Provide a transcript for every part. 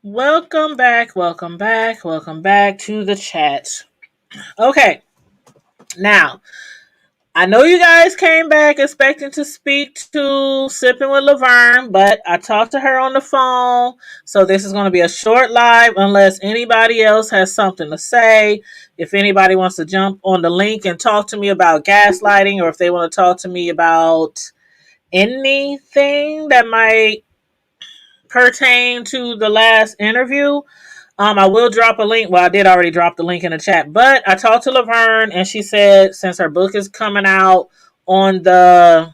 Welcome back, welcome back, welcome back to the chat. Okay, now I know you guys came back expecting to speak to Sipping with Lavern, but I talked to her on the phone, so this is going to be a short live unless anybody else has something to say. If anybody wants to jump on the link and talk to me about gaslighting, or if they want to talk to me about anything that might pertain to the last interview, I will drop a link. Well, I did already drop the link in the chat, but I talked to Lavern and she said since her book is coming out on the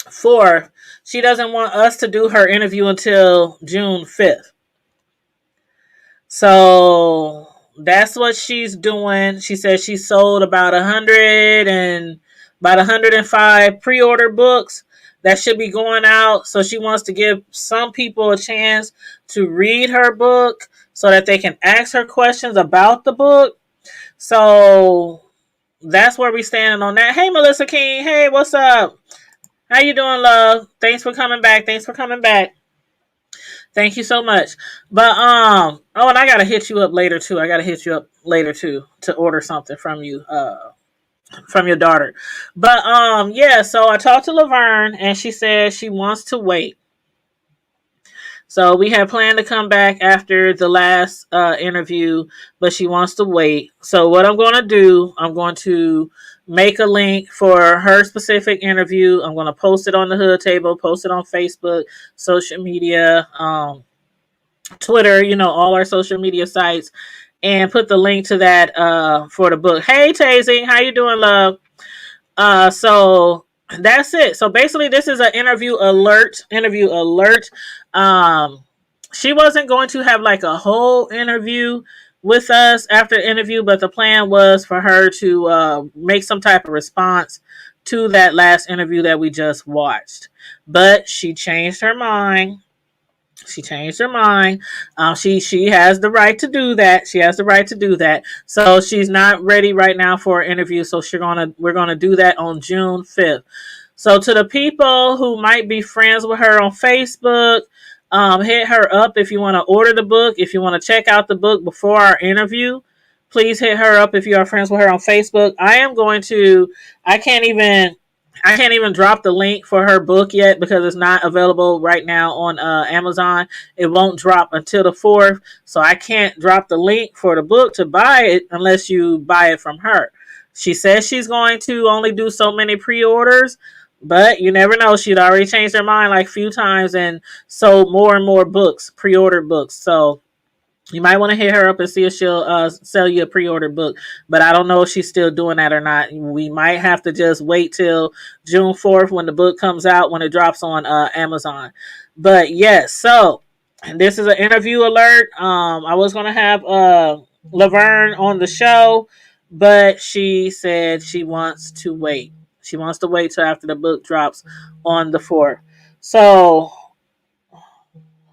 4th, she doesn't want us to do her interview until June 5th. So that's what she's doing. She says she sold about 105 pre-order books that should be going out. So she wants to give some people a chance to read her book so that they can ask her questions about the book. So that's where we standing on that. Hey, Melissa King. Hey, what's up? How you doing, love? Thanks for coming back. Thanks for coming back. Thank you so much. But oh, and I gotta hit you up later too. I gotta hit you up later too to order something from you, from your daughter. But yeah, so I talked to Lavern and she said she wants to wait. So we had planned to come back after the last interview, but she wants to wait. So what I'm going to do, I'm going to make a link for her specific interview. I'm going to post it on the hood table, post it on Facebook, social media, Twitter, all our social media sites, and put the link to that for the book. Hey, Tazy, how you doing, love? So that's it. So basically, this is an interview alert. Interview alert. Um, she wasn't going to have like a whole interview with us after the interview, but the plan was for her to make some type of response to that last interview that we just watched. But she changed her mind. She changed her mind. She has the right to do that. She has the right to do that. So she's not ready right now for an interview. So we're gonna do that on June 5th. So to the people who might be friends with her on Facebook, hit her up if you want to order the book. If you want to check out the book before our interview, please hit her up if you are friends with her on Facebook. I am going to. I can't even. I can't even drop the link for her book yet because it's not available right now on Amazon. It won't drop until the 4th. So I can't drop the link for the book to buy it unless you buy it from her. She says she's going to only do so many pre-orders, but you never know. She'd already changed her mind like a few times and sold more and more books, pre-ordered books. So you might want to hit her up and see if she'll sell you a pre-order book, but I don't know if she's still doing that or not. We might have to just wait till June 4th when the book comes out, when it drops on Amazon. But yes, so this is an interview alert. I was going to have Lavern on the show, but she said she wants to wait. She wants to wait till after the book drops on the 4th. So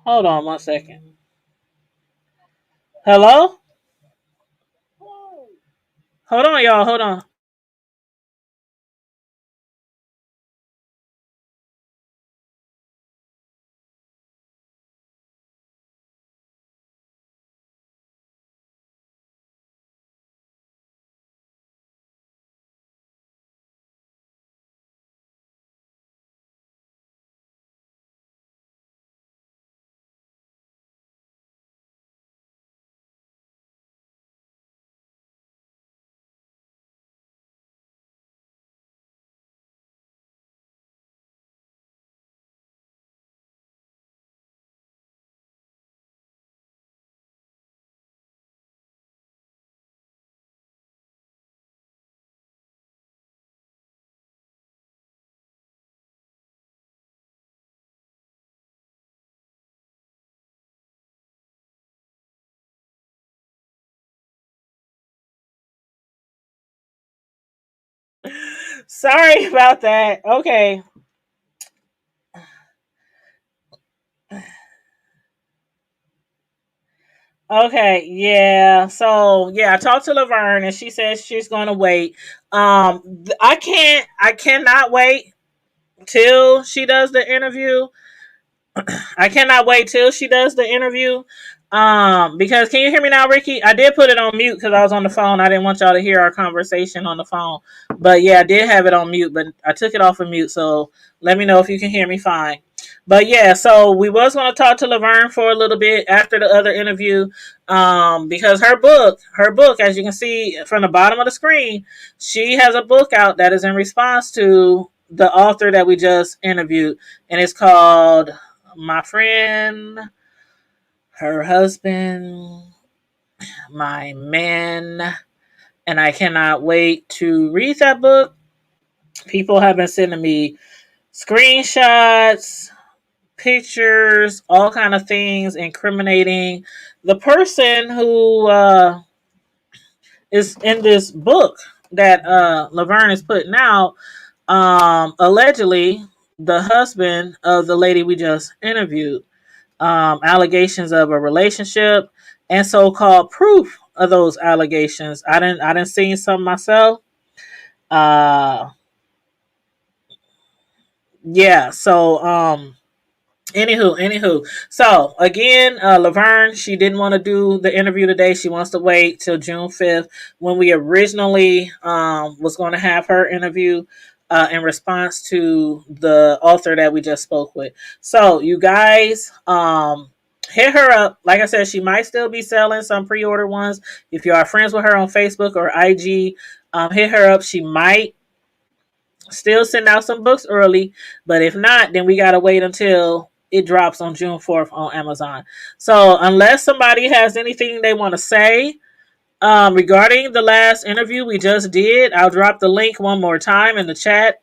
hold on one second. Hello? Hold on, y'all. Hold on. Sorry about that. Okay. Okay, yeah. So yeah, I talked to Lavern and she says she's gonna wait. I cannot wait till she does the interview. I cannot wait till she does the interview. Because can you hear me now, Ricky? I did put it on mute because I was on the phone. I didn't want y'all to hear our conversation on the phone. But yeah, I did have it on mute, but I took it off of mute. So let me know if you can hear me fine. But yeah, so we was going to talk to Laverne for a little bit after the other interview, because her book, as you can see from the bottom of the screen, she has a book out that is in response to the author that we just interviewed, and it's called My Friend, Her Husband, My Man, and I cannot wait to read that book. People have been sending me screenshots, pictures, all kind of things incriminating the person who is in this book that Laverne is putting out. Allegedly, the husband of the lady we just interviewed. Allegations of a relationship and so-called proof of those allegations. I didn't see some myself. Uh, yeah. So anywho. So again, Laverne, she didn't want to do the interview today. She wants to wait till June 5th when we originally was going to have her interview in response to the author that we just spoke with. So you guys, hit her up. Like I said, she might still be selling some pre-order ones. If you are friends with her on Facebook or IG, hit her up. She might still send out some books early, but if not, then we gotta wait until it drops on June 4th on Amazon. So unless somebody has anything they want to say regarding the last interview we just did, I'll drop the link one more time in the chat.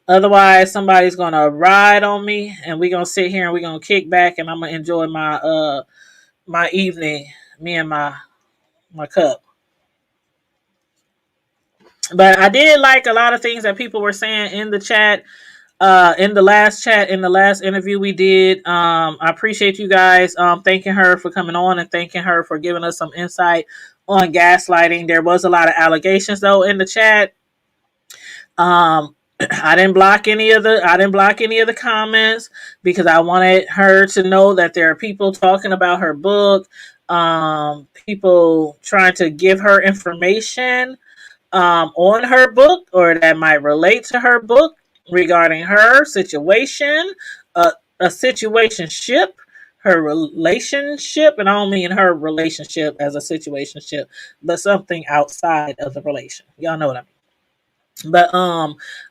Otherwise, somebody's gonna ride on me, and we're gonna sit here and we're gonna kick back, and I'm gonna enjoy my evening, me and my cup. But I did like a lot of things that people were saying in the chat, in the last interview we did. I appreciate you guys thanking her for coming on and thanking her for giving us some insight on gaslighting. There was a lot of allegations though in the chat. um I didn't block any of the comments because I wanted her to know that there are people talking about her book, people trying to give her information on her book or that might relate to her book regarding her situation, a situationship, her relationship, and I don't mean her relationship as a situationship, but something outside of the relation. Y'all know what I mean. But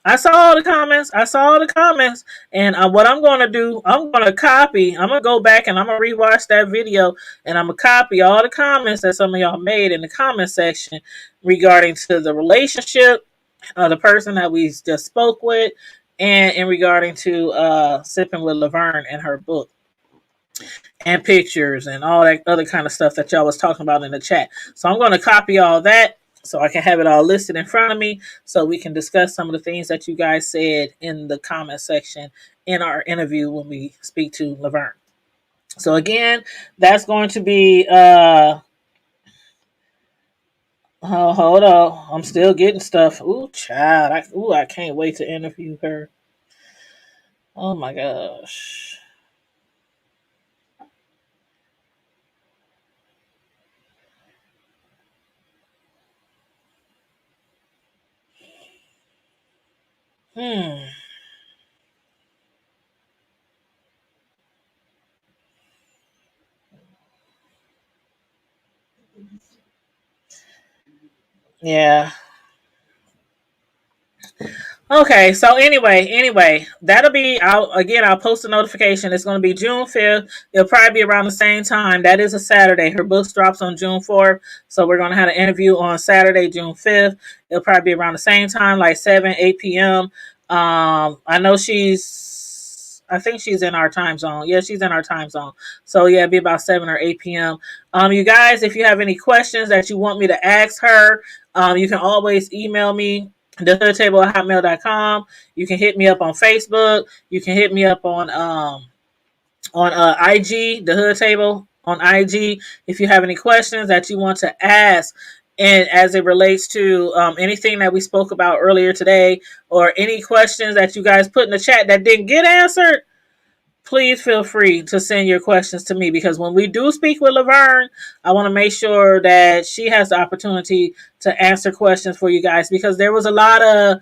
I saw all the comments. I saw all the comments, and what I'm gonna do, I'm gonna copy. I'm gonna go back and I'm gonna rewatch that video, and I'm gonna copy all the comments that some of y'all made in the comment section regarding to the relationship, the person that we just spoke with, and in regarding to sipping with Laverne and her book and pictures and all that other kind of stuff that y'all was talking about in the chat. So I'm going to copy all that so I can have it all listed in front of me so we can discuss some of the things that you guys said in the comment section in our interview when we speak to Laverne. So again, that's going to be oh, hold on. I'm still getting stuff. Ooh, child. I can't wait to interview her. Oh my gosh. Hmm. Yeah. Okay, so anyway, that'll be I'll post a notification. It's gonna be June 5th. It'll probably be around the same time. That is a Saturday. Her book drops on June 4th. So we're gonna have an interview on Saturday, June 5th. It'll probably be around the same time, like 7, 8 PM. I know I think she's in our time zone. Yeah, she's in our time zone. So yeah, it'll be about 7 or 8 PM. You guys, if you have any questions that you want me to ask her, you can always email me thehoodtable@hotmail.com. You can hit me up on Facebook. You can hit me up on IG, the Hood Table on IG if you have any questions that you want to ask. And as it relates to anything that we spoke about earlier today, or any questions that you guys put in the chat that didn't get answered, please feel free to send your questions to me, because when we do speak with Lavern, I want to make sure that she has the opportunity to answer questions for you guys, because there was a lot of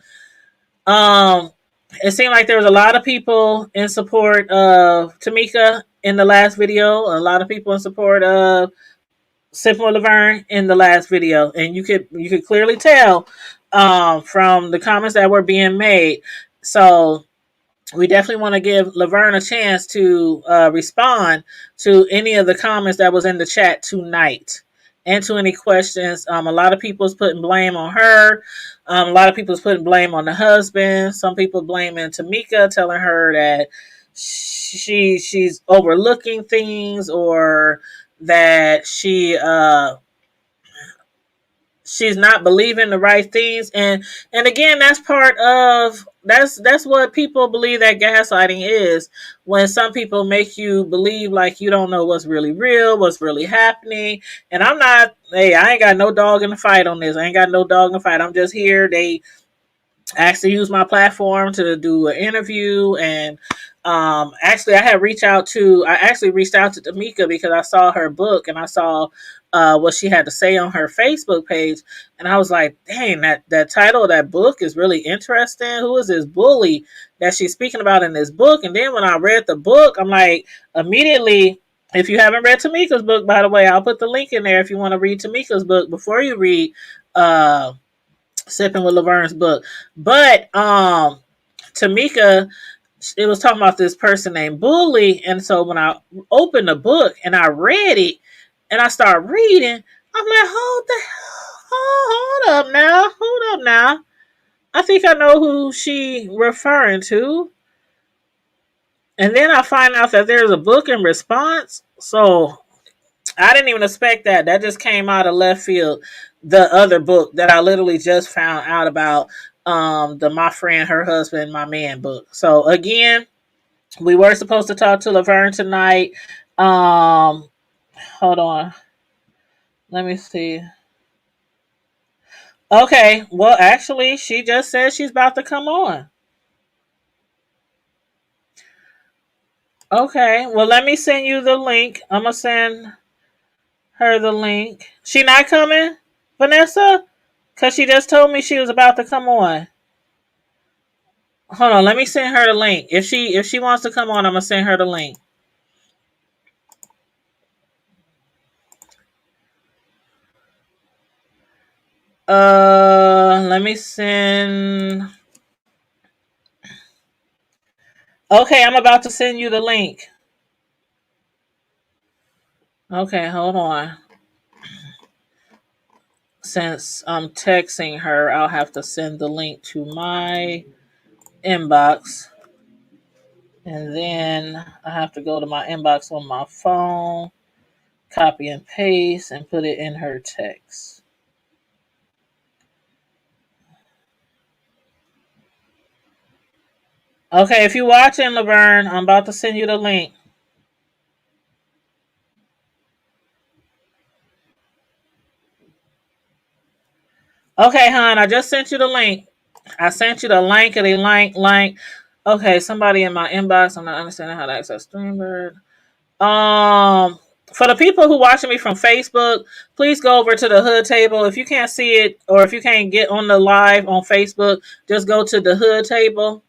um it seemed like there was a lot of people in support of Tamika in the last video, a lot of people in support of Simple Laverne in the last video, and you could clearly tell from the comments that were being made. So we definitely want to give Laverne a chance to respond to any of the comments that was in the chat tonight, and to any questions. A lot of people's putting blame on her. A lot of people's putting blame on the husband. Some people blaming Tamika, telling her that she's overlooking things, or that she's not believing the right things. And again, that's part of that's what people believe that gaslighting is, when some people make you believe like you don't know what's really real, what's really happening. And I'm not, hey, I ain't got no dog in the fight on this. I ain't got no dog in the fight. I'm just here. They actually use my platform to do an interview. And actually I actually reached out to Tamika because I saw her book, and I saw what she had to say on her Facebook page. And I was like, dang, that title of that book is really interesting. Who is this bully that she's speaking about in this book? And then when I read the book, I'm like, immediately, if you haven't read Tamika's book, by the way, I'll put the link in there if you want to read Tamika's book before you read uh Sipping with Lavern's book. But Tamika, it was talking about this person named Bully. And so when I opened the book and I read it and I started reading, I'm like, hold up now. Hold up now. I think I know who she referring to. And then I find out that there's a book in response. So I didn't even expect that. That just came out of left field. The other book that I literally just found out about, the My Friend, Her Husband, My Man book. So again, we were supposed to talk to Laverne tonight. Hold on. Let me see. Okay, well actually she just said she's about to come on. Okay, well let me send you the link. I'm gonna send her the link. She not coming, Vanessa? Cause she just told me she was about to come on. Hold on, let me send her the link. If she wants to come on, I'm gonna send her the link. Let me send. Okay, I'm about to send you the link. Okay, hold on. Since I'm texting her, I'll have to send the link to my inbox. And then I have to go to my inbox on my phone, copy and paste, and put it in her text. Okay, if you're watching, Laverne, I'm about to send you the link. Okay, hon, I just sent you the link. I sent you the link of the link. Okay, somebody in my inbox. I'm not understanding how to access Streambird. For the people who watching me from Facebook, please go over to the hood table. If you can't see it, or if you can't get on the live on Facebook, just go to the hood table.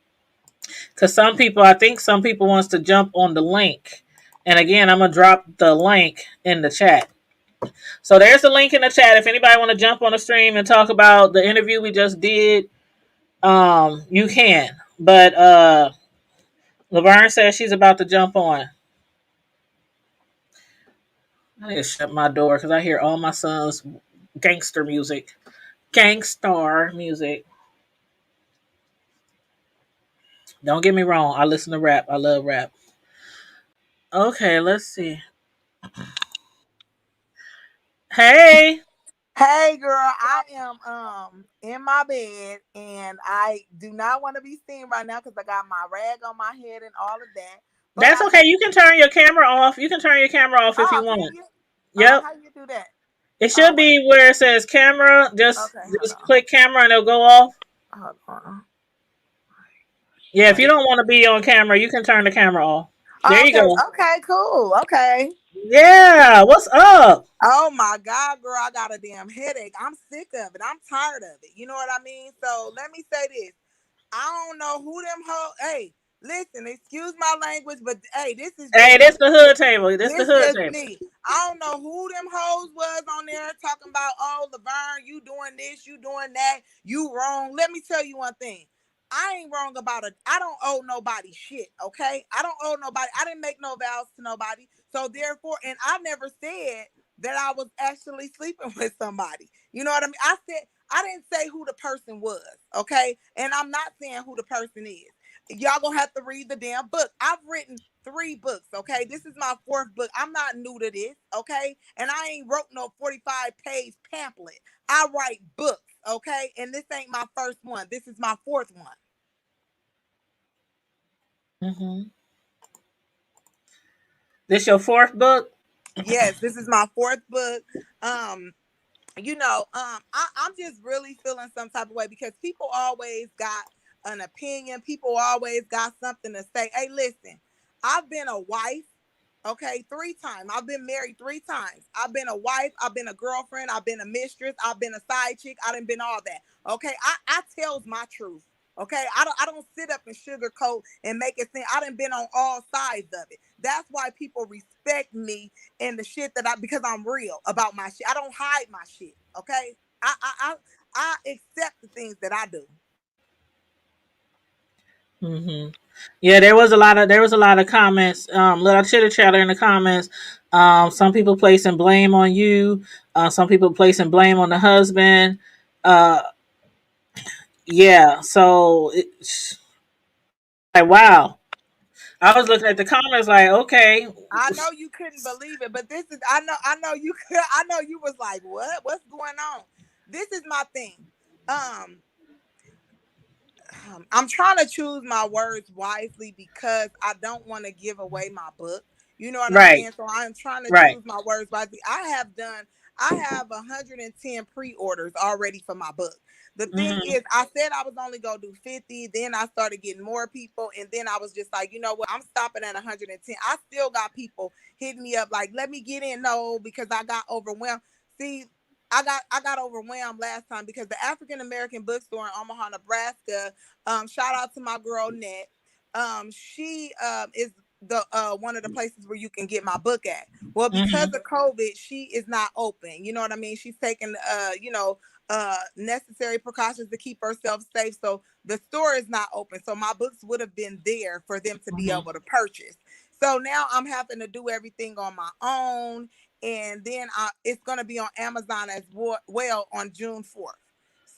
Because I think some people wants to jump on the link. And again, I'm gonna drop the link in the chat. So there's the link in the chat. If anybody want to jump on the stream and talk about the interview we just did, you can. But Laverne says she's about to jump on. I need to shut my door because I hear all my son's gangster music. Gangstar music. Don't get me wrong. I listen to rap. I love rap. Okay, let's see. Hey. Hey girl, I am in my bed and I do not want to be seen right now because I got my rag on my head and all of that. Or That's I okay. can. You can turn your camera off. You can turn your camera off if you Oh, can want. you? Yep. How you do that? It Oh should wait. be where it says camera. Okay, hold Just on. click camera and it'll go off. Hold on. Yeah, if you Wait. don't want to be on camera, you can turn the camera off. There Oh, you okay. go. Okay. Cool. Okay. Yeah. What's up? Oh my God, girl, I got a damn headache. I'm sick of it. I'm tired of it. You know what I mean? So let me say this. I don't know who them Hey, listen, excuse my language, but hey, this is Hey, just this me. the hood table. This the This hood just table. me. I don't know who them hoes was on there talking about, oh, Lavern, you doing this, you doing that, you wrong. Let me tell you one thing. I ain't wrong about it. I don't owe nobody shit, okay? I don't owe nobody. I didn't make no vows to nobody. So therefore, and I never said that I was actually sleeping with somebody. You know what I mean? I didn't say who the person was, okay? And I'm not saying who the person is. Y'all gonna have to read the damn book. I've written 3 books, okay? This is my 4th book. I'm not new to this, okay? And I ain't wrote no 45-page pamphlet. I write books, okay? And this ain't my first one. This is my 4th one. Hmm. This your fourth book? Yes, this is my 4th book. Um, I'm just really feeling some type of way because people always got an opinion. People always got something to say. Hey, listen, I've been a wife, okay, 3 times. I've been married 3 times. I've been a wife. I've been a girlfriend. I've been a mistress. I've been a side chick. I done been all that. Okay, I tells my truth. Okay, I don't sit up and sugarcoat and make it seem. I done been on all sides of it. That's why people respect me and the shit that because I'm real about my shit. I don't hide my shit. Okay, I accept the things that I do. Hmm. Yeah, there was a lot of comments, little chitter chatter in the comments. Some people placing blame on you. Some people placing blame on the husband. Uh, yeah. So, like, wow. I was looking at the comments like, okay, I know you couldn't believe it, but this is I know you could I know you was like, what? What's going on? This is my thing. Um I'm trying to choose my words wisely because I don't want to give away my book. You know what I'm right, saying? So I'm trying to right. choose my words wisely. I have 110 pre-orders already for my book. The thing Hmm. is, I said I was only gonna do 50, then I started getting more people, and then I was just like, you know what, I'm stopping at 110. I still got people hitting me up like, let me get in. No, because I got overwhelmed. See, I got overwhelmed last time because the African American bookstore in Omaha, Nebraska. Shout out to my girl Net. She is the one of the places where you can get my book at. Well, because Hmm. of COVID, she is not open. You know what I mean? She's taking necessary precautions to keep herself safe. So the store is not open. So my books would have been there for them to be Hmm. able to purchase. So now I'm having to do everything on my own, and then it's going to be on Amazon as well on June 4th.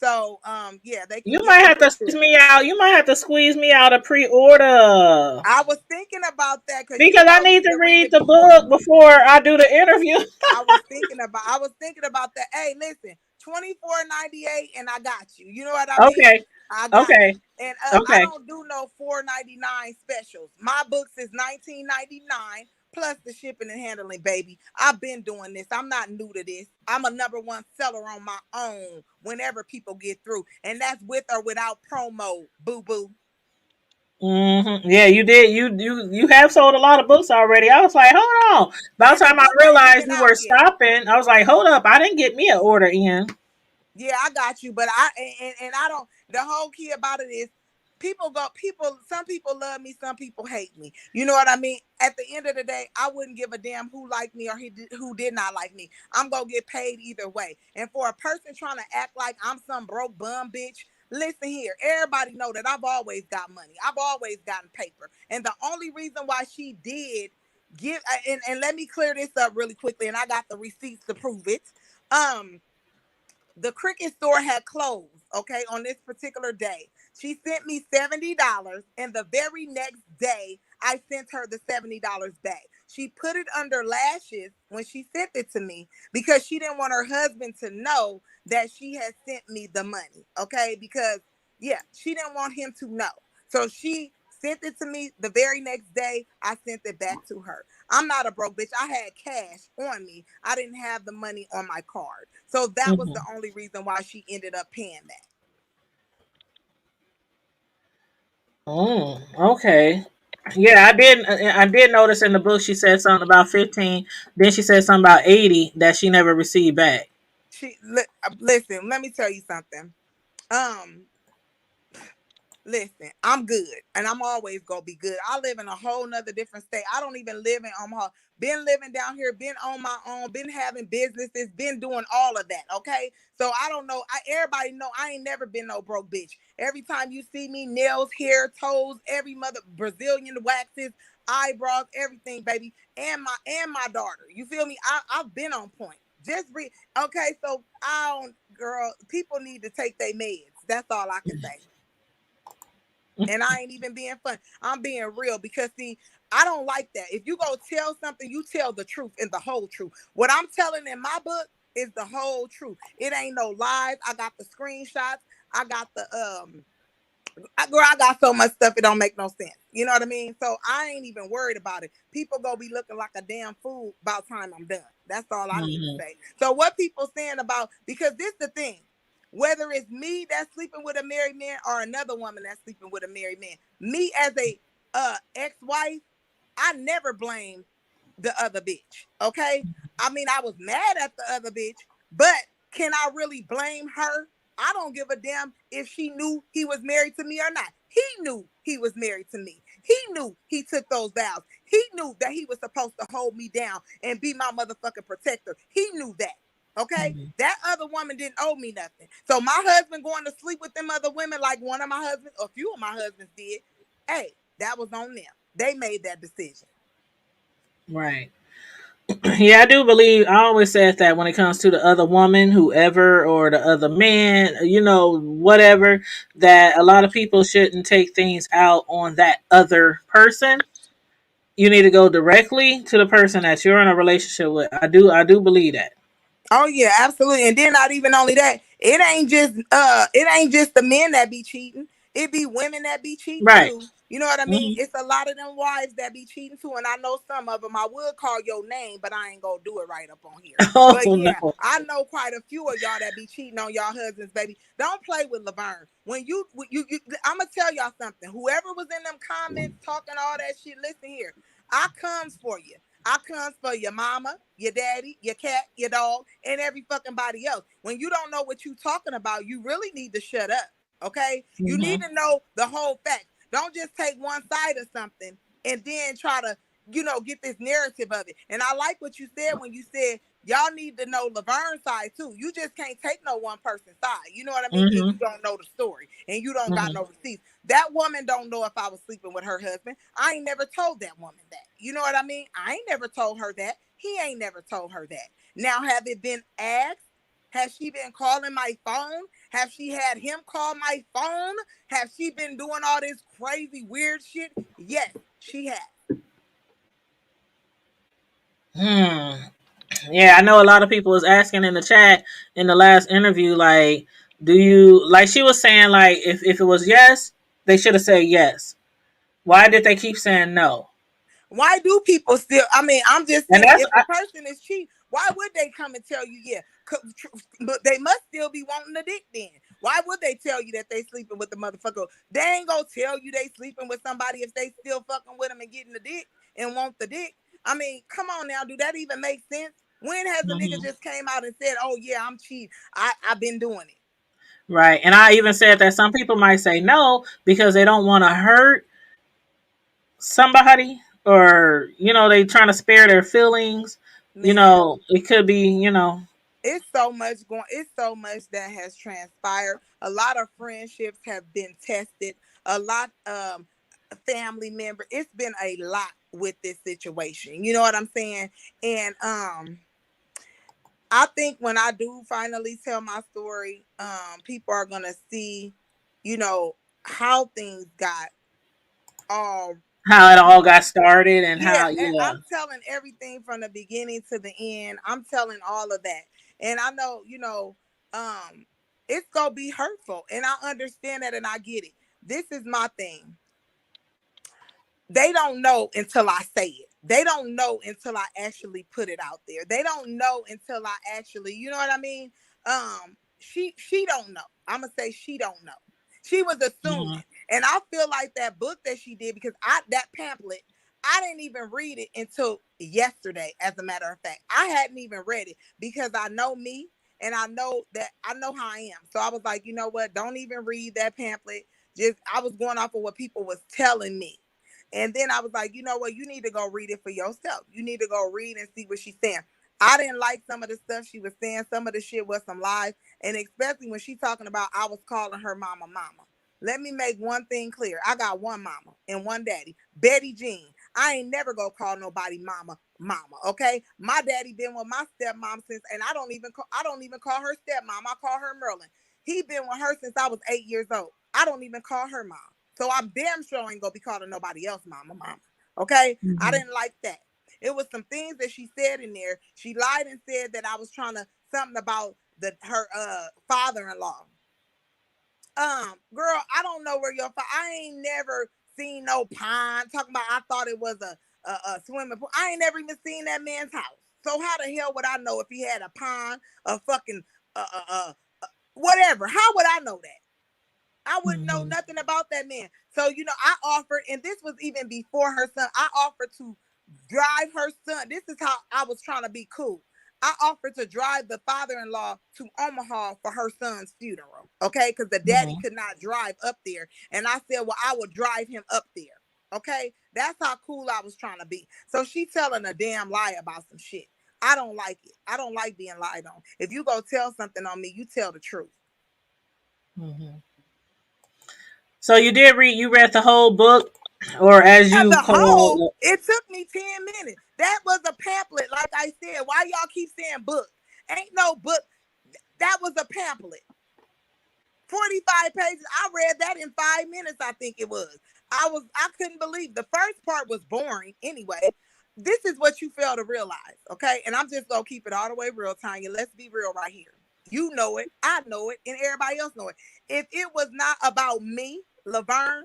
So yeah, they can You get might the have to book squeeze there. me out. You might have to squeeze me out a pre-order I was thinking about that because you because I told me need to to read read it the before. book before I do the interview. I was thinking about that. Hey, listen, 24.98, and I got you. You know what I mean? Okay, I got you. okay, And I okay. don't do no 4.99 specials. My books is 19.99 plus the shipping and handling, baby. I've been doing this. I'm not new to this. I'm a number 1 seller on my own whenever people get through. And that's with or without promo, boo boo. Yeah, you did. You have sold a lot of books already. I was like, hold on. By the And the time I book ain't realized even you out were yet. stopping, I was like, hold up. I didn't get me an order in. Yeah, I got you, but and I don't. The whole key about it is people. Some people love me, some people hate me. You know what I mean? At the end of the day, I wouldn't give a damn who liked me or who did not like me. I'm gonna get paid either way. And for a person trying to act like I'm some broke bum bitch, listen here. Everybody know that I've always got money. I've always gotten paper, and the only reason why she did give and let me clear this up really quickly, and I got the receipts to prove it. Um the Cricket store had closed, okay, on this particular day. She sent me $70, and the very next day, I sent her the $70 back. She put it under lashes when she sent it to me because she didn't want her husband to know that she had sent me the money, okay? Because, yeah, she didn't want him to know. So she sent it to me the very next day. I sent it back to her. I'm not a broke bitch. I had cash on me. I didn't have the money on my card. So that was the Mhm. only reason why she ended up paying that. Oh, okay. Yeah, I did notice in the book she said something about 15. Then she said something about 80 that she never received back. Listen, let me tell you something. Um, Listen, I'm good, and I'm always gonna be good. I live in a whole nother different state. I don't even live in Omaha. Been living down here, been on my own, been having businesses, been doing all of that. Okay, so I don't know. Everybody know I ain't never been no broke bitch. Every time you see me, nails, hair, toes, every mother Brazilian waxes, eyebrows, everything, baby, and my daughter. You feel me? I've been on point. Okay. So I don't, girl. People need to take their meds. That's all I can say. And I ain't even being fun. I'm being real because see, I don't like that. If you go tell something, you tell the truth and the whole truth. What I'm telling in my book is the whole truth. It ain't no lies. I got the screenshots. I got the girl, I got so much stuff it don't make no sense. You know what I mean? So I ain't even worried about it. People gonna be looking like a damn fool about time I'm done. That's all I need to Mhm. say. So what people saying about, because this the thing, whether it's me that's sleeping with a married man or another woman that's sleeping with a married man, me as a ex-wife, I never blame the other bitch. Okay. I mean, I was mad at the other bitch, but can I really blame her? I don't give a damn if she knew he was married to me or not. He knew he was married to me. He knew he took those vows. He knew that he was supposed to hold me down and be my motherfucking protector. He knew that. Okay? Mhm. That other woman didn't owe me nothing. So my husband going to sleep with them other women like one of my husbands, or a few of my husbands did, hey, that was on them. They made that decision. Right. Yeah, I do believe. I always said that when it comes to the other woman, whoever, or the other man, whatever, that a lot of people shouldn't take things out on that other person. You need to go directly to the person that you're in a relationship with. I do believe that. Oh yeah, absolutely. And then not even only that, it ain't just the men that be cheating. It be women that be cheating Right. too. You know what I mean? Hmm. It's a lot of them wives that be cheating too, and I know some of them. I would call your name, but I ain't gonna do it right up on here. But Oh yeah, no. I know quite a few of y'all that be cheating on y'all husbands, baby. Don't play with Lavern. I'm gonna tell y'all something. Whoever was in them comments talking all that shit, listen here. I comes for you. I comes for your mama, your daddy, your cat, your dog, and every fucking body else. When you don't know what you talking about, you really need to shut up. Okay? You need Hmm. to know the whole fact. Don't just take one side of something and then try to, get this narrative of it. And I like what you said when you said y'all need to know Lavern's side too. You just can't take no one person's side. You know what I mean? And you Hmm. don't know the story and you don't got Hmm. no receipts. That woman don't know if I was sleeping with her husband. I ain't never told that woman that. You know what I mean? I ain't never told her that. He ain't never told her that. Now, have it been asked? Has she been calling my phone? Have she had him call my phone? Have she been doing all this crazy weird shit? Yes, she has. Hmm. Yeah, I know a lot of people was asking in the chat in the last interview, like, do you like she was saying like if it was yes, they should have said yes. Why did they keep saying no? Why do people still? I mean, I'm just And saying, that's if a person is cheap, why would they come and tell you, yeah? But they must still be wanting the dick then. Why would they tell you that they sleeping with the motherfucker? They ain't gonna tell you they sleeping with somebody if they still fucking with them and getting the dick and want the dick. I mean, come on now, do that even make sense? When has a nigga mhm. just came out and said, "Oh yeah, I'm cheap. I've been doing it." Right. And I even said that some people might say no because they don't want to hurt somebody, or they trying to spare their feelings. Man, It could be. it's so much that has transpired. A lot of friendships have been tested. A lot family member. It's been a lot with this situation. You know what I'm saying? And I think when I do finally tell my story, people are gonna see, you know, how things got all, How it all got started and yeah, how, yeah. I'm telling everything from the beginning to the end. I'm telling all of that. And I know, it's gonna be hurtful. And I understand that and I get it. This is my thing. they don't know until I say it. They don't know until I actually put it out there. They don't know until I actually, you know what I mean? She don't know. I'm gonna say she don't know. She was Mm-hmm. assuming. And I feel like that book that she did, because that pamphlet, I didn't even read it until yesterday, as a matter of fact. I hadn't even read it because I know me, and I know how I am. So I was like, you know what? Don't even read that pamphlet. Just I was going off of what people was telling me. And then I was like, you know what? You need to go read it for yourself. You need to go read and see what she's saying. I didn't like some of the stuff she was saying. Some of the shit was some lies. And especially when she talking about I was calling her mama mama. Let me make one thing clear. I got one mama and one daddy, Betty Jean. I ain't never gonna call nobody mama mama. Okay, my daddy been with my stepmom since, and I don't even call her stepmom. I call her Merlin. He been with her since I was 8 years old. I don't even call her mom. So I'm damn sure ain't gonna be calling nobody else mama. Okay, I Mm-hmm. didn't like that. It was some things that she said in there. She lied and said that I was trying to something about her father-in-law. Girl, I don't know where I ain't never seen no pond. Talking about I thought it was a swimming pool. I ain't never even seen that man's house. So how the hell would I know if he had a pond, a fucking whatever? How would I know that? I wouldn't know Mm-hmm. nothing about that man. So, I offered, and this was even before her son. I offered to drive her son. This is how I was trying to be cool. I offered to drive the father-in-law to Omaha for her son's funeral. Okay, because the daddy Mm-hmm. could not drive up there. And I said, well, I would drive him up there. Okay, that's how cool I was trying to be. So she telling a damn lie about some shit. I don't like it. I don't like being lied on. If you go tell something on me, you tell the truth. Mm-hmm. So you did read? You read the whole book, or as As you a whole, call? it took me 10 minutes. That was a pamphlet, like I said. Why y'all keep saying book? Ain't no book. That was a pamphlet. 45 pages. I read that in 5 minutes, I think it was. I couldn't believe the first part was boring anyway. This is what you fail to realize, okay? And I'm just gonna keep it all the way real, Tanya. Let's be real right here. You know it, I know it, and everybody else know it. If it was not about me, Lavern,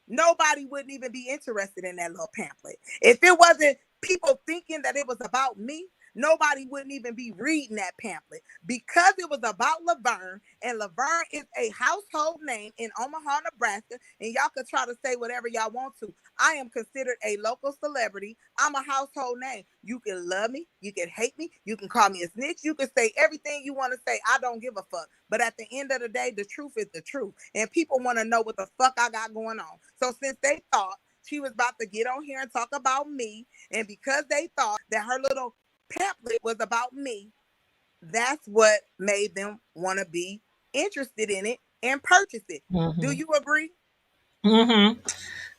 nobody wouldn't even be interested in that little pamphlet. If it wasn't people thinking that it was about me, nobody wouldn't even be reading that pamphlet, because it was about Lavern, and Lavern is a household name in Omaha, Nebraska. And y'all can try to say whatever y'all want to. I am considered a local celebrity. I'm a household name. You can love me, you can hate me, you can call me a snitch, you can say everything you want to say. I don't give a fuck. But at the end of the day, the truth is the truth. And people want to know what the fuck I got going on. So since they thought she was about to get on here and talk about me, and because they thought that her little pamphlet was about me, that's what made them want to be interested in it and purchase it. Do Mm-hmm. you agree? Mm-hmm.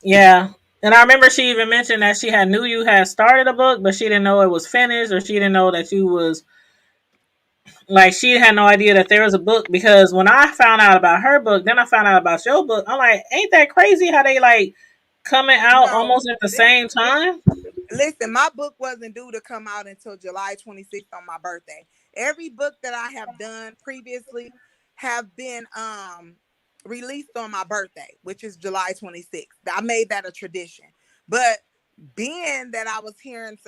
Yeah. And I remember she even mentioned that she had knew you had started a book, but she didn't know it was finished, or she didn't know that you was like she had no idea that there was a book. Because when I found out about her book, then I found out about your book. I'm like, ain't that crazy how they like coming out No. almost at the same time? Listen, my book wasn't due to come out until July 26th on my birthday. Every book that I have done previously have been released on my birthday, which is July 26th. I made that a tradition. But being that I was hearing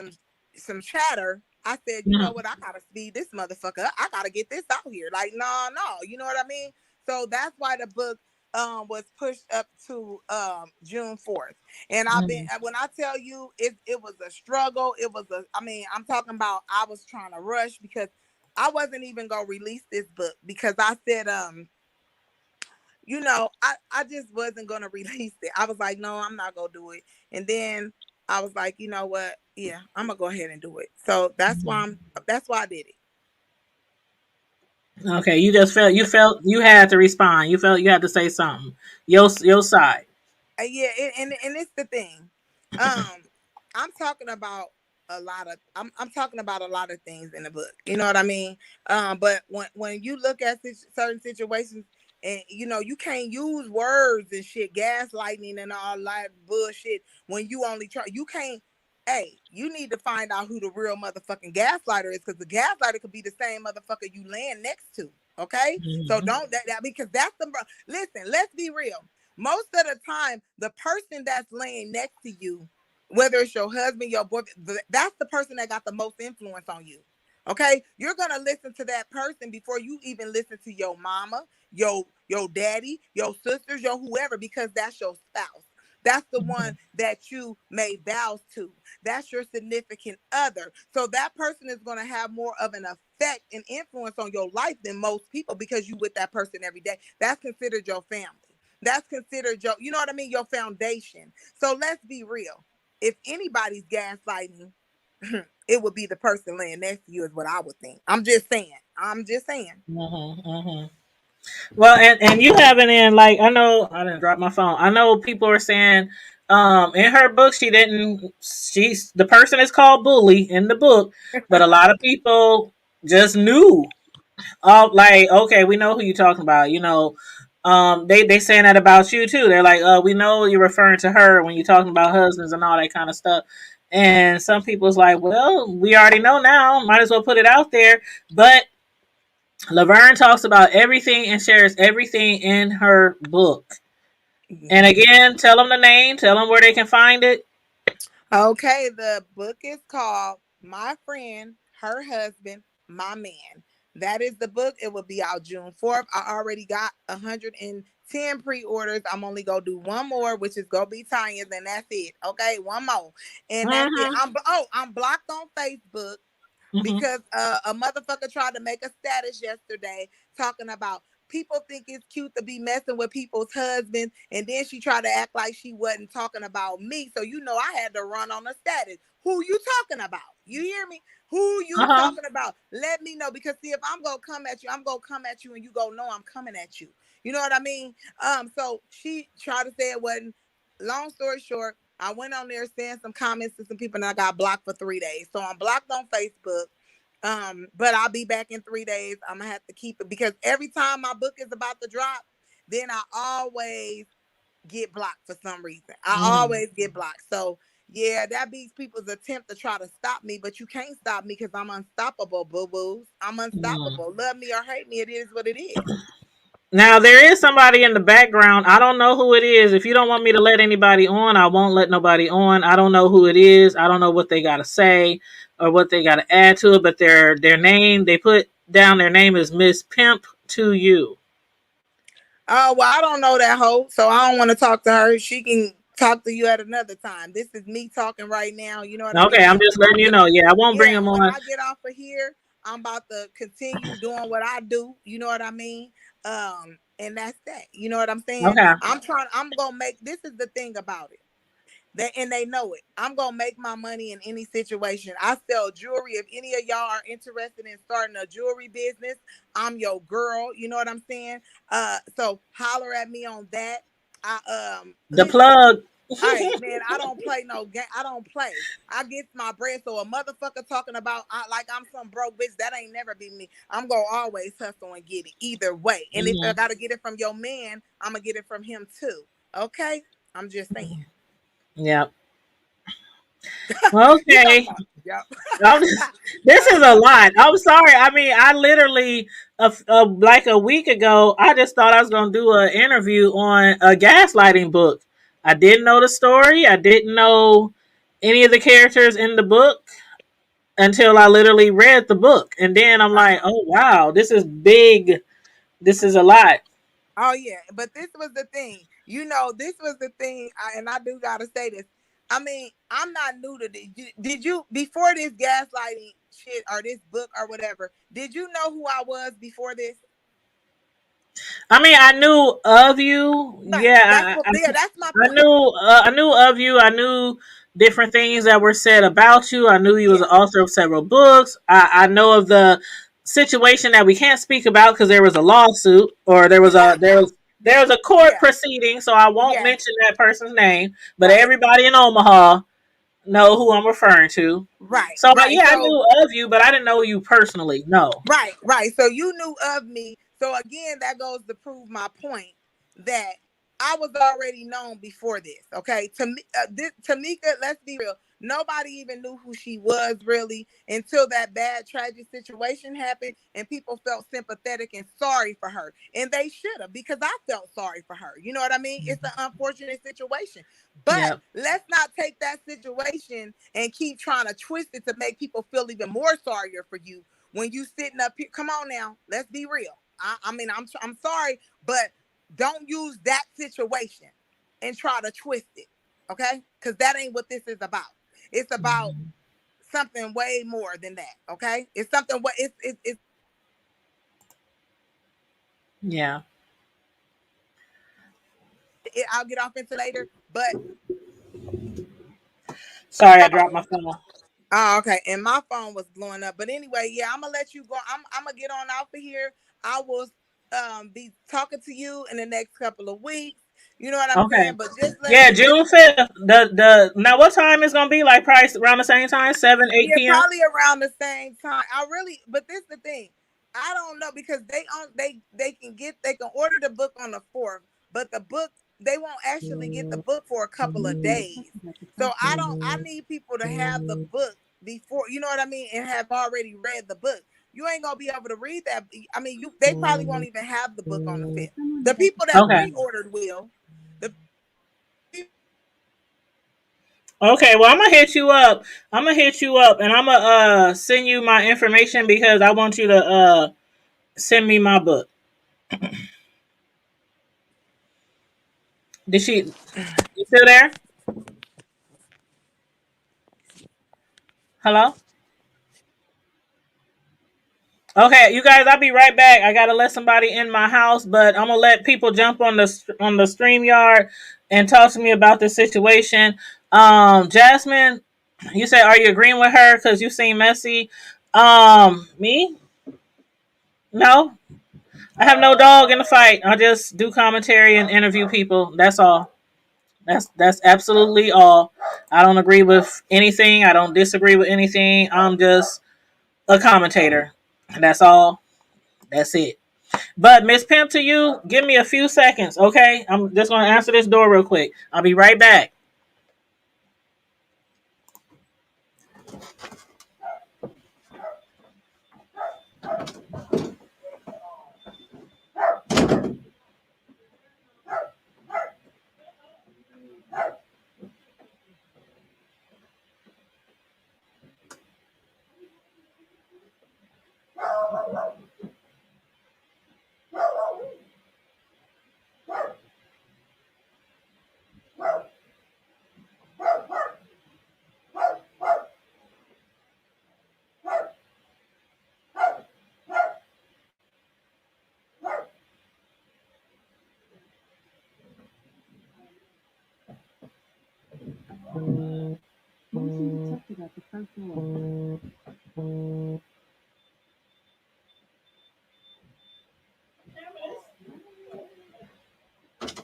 some chatter, I said, you know Mm-hmm. what, I gotta speed this motherfucker up. I gotta get this out here. Like, no, you know what I mean? So that's why the book was pushed up to June 4th. And I've been, when I tell you it was a struggle, I mean, I'm talking about I was trying to rush because I wasn't even gonna release this book because I said, I just wasn't gonna release it. I was like, no, I'm not gonna do it. And then I was like, you know what? Yeah, I'm gonna go ahead and do it. So that's why I did it. Okay, you felt you had to respond. You felt you had to say something. Your side. Yeah, and it's the thing. Um, I'm talking about I'm talking about a lot of things in the book. You know what I mean? But when you look at certain situations, and you can't use words and shit, gaslighting and all that bullshit when you only try. You can't. Hey, you need to find out who the real motherfucking gaslighter is, because the gaslighter could be the same motherfucker you land next to. Okay, so Mm-hmm. don't that because that's the listen. Let's be real. most of the time, the person that's laying next to you, whether it's your husband, your boyfriend, that's the person that got the most influence on you. Okay, you're gonna listen to that person before you even listen to your mama, your daddy, your sisters, your whoever, because that's your spouse. That's the one that you made vows to. That's your significant other. So that person is going to have more of an effect and influence on your life than most people because you with that person every day. That's considered your family. That's considered your, you know what I mean, your foundation. So let's be real. If anybody's gaslighting, it would be the person laying next to you, is what I would think. I'm just saying. I'm just saying. Mm-hmm, mm-hmm. Well, and you haven't in like I know I didn't drop my phone. I know people are saying in her book she didn't she's the person is called bully in the book, but a lot of people just knew. Like okay, we know who you're talking about. You know, they saying that about you too. They're like, we know you're referring to her when you're talking about husbands and all that kind of stuff. And some people's like, well, we already know now. Might as well put it out there. But Lavern talks about everything and shares everything in her book. And again, tell them the name, tell them where they can find it. Okay, the book is called My Friend, Her Husband, My Man. That is the book. It will be out June 4th. I already got 110 pre-orders. I'm only gonna do one more, which is gonna be Tanya's, and that's it. Okay, one more. And that's it. Mm-hmm. I'm blocked on Facebook Mm-hmm. because a motherfucker tried to make a status yesterday talking about people think it's cute to be messing with people's husbands, and then she tried to act like she wasn't talking about me. So you know I had to run on the status. Who you talking about? You hear me? Who you Uh-huh. talking about? Let me know, because see, if I'm gonna come at you, I'm gonna come at you, and you go know I'm coming at you. You know what I mean? So she tried to say it wasn't. Long story short, I went on there saying some comments to some people, and I got blocked for 3 days. So I'm blocked on Facebook. But I'll be back in 3 days. I'm gonna have to keep it because every time my book is about to drop, then I always get blocked for some reason. I Mm-hmm. always get blocked. So yeah, that beats people's attempt to try to stop me, but you can't stop me because I'm unstoppable, boo boos. I'm Mm-hmm. unstoppable. Love me or hate me, it is what it is. Now there is somebody in the background. I don't know who it is. If you don't want me to let anybody on, I won't let nobody on. I don't know who it is. I don't know what they gotta say or what they gotta add to it, but their name they put down their name is Miss Pimp to You. Oh, well, I don't know that hoe, so I don't want to talk to her. She can talk to you at another time. This is me talking right now. You know what I Okay, mean? I'm So just when I letting you get know. off, Yeah, I won't bring yeah, them when on. I get off of here, I'm about to continue doing what I do. You know what I mean? And that's that. You know what I'm saying? Okay. I'm gonna make, this is the thing about it. They know it. I'm gonna make my money in any situation. I sell jewelry. If any of y'all are interested in starting a jewelry business, I'm your girl. You know what I'm saying? So holler at me on that. The Listen. plug. Hey man, I don't play no game. I don't play. I get my bread. So a motherfucker talking about like I'm some broke bitch, that ain't never be me. I'm gonna always hustle and get it either way. And if I Hmm. gotta get it from your man, I'm gonna get it from him too. Okay? I'm just saying. Yep. Well, You talking okay. about? Yep. This is a Okay. lot. I'm sorry. I mean, I literally, like a week ago, I just thought I was going to do an interview on a gaslighting book. I didn't know the story. I didn't know any of the characters in the book until I literally read the book. And then I'm like, Uh-huh. oh, wow, this is big. This is a lot. Oh yeah, but this was the thing. You know, this was the thing, and I do gotta say this. I mean, I'm not new to this. Did you before this gaslighting shit or this book or whatever? Did you know who I was before this? I mean, I knew of you. Right. Yeah, Yeah. That's my I point. knew I knew of you. I knew different things that were said about you. I knew you was Yeah. the author of several books. I know of the situation that we can't speak about because there was a lawsuit or there was a court Yeah. proceeding. So I won't Yeah. mention that person's name, but Right. everybody in Omaha know who I'm referring to. Right. So Right. yeah, I So knew of you, but I didn't know you personally. No. right, right. So you knew of me. So again, that goes to prove my point that I was already known before this. Okay, Tamika, let's be real. Nobody even knew who she was really until that bad tragic situation happened and people felt sympathetic and sorry for her. And they should have, because I felt sorry for her. You know what I mean? It's an unfortunate situation. But Yep. let's not take that situation and keep trying to twist it to make people feel even more sorrier for you when you sitting up here. Come on now, let's be real. I mean, I'm sorry, but don't use that situation and try to twist it, okay? Because that ain't what this is about. It's about something way more than that, okay? It's something what it's Yeah. I'll get off into later, but Sorry, I dropped my phone. oh, okay. And my phone was blowing up. But anyway, yeah, I'm gonna let you go. I'm gonna get on off of here. I will be talking to you in the next couple of weeks. You know what I'm Okay. saying? But just let Yeah, me just June 5th. The now what time is gonna be? Like price around the same time, 7, 8 yeah, p.m. probably around the same time. I really, but this is the thing. I don't know because they can order the book on the 4th, but the book they won't actually get the book for a couple of days. So I need people to have the book before, you know what I mean, and have already read the book. You ain't gonna be able to read that. I mean, you they probably won't even have the book on the 5th. The people that Okay. pre-ordered will. The Okay, well, I'm gonna hit you up. I'm gonna hit you up, and I'm gonna send you my information because I want you to send me my book. Did she? You still there? Hello. Okay, you guys, I'll be right back. I gotta let somebody in my house, but I'm gonna let people jump on the stream yard and talk to me about this situation. Jasmine, you say, are you agreeing with her because you seem messy? Me? No, I have no dog in the fight. I just do commentary and interview people. That's all. That's absolutely all. I don't agree with anything. I don't disagree with anything. I'm just a commentator. That's all. That's it. But Miss Pimp, to you, give me a few seconds, okay? I'm just gonna answer this door real quick. I'll be right back.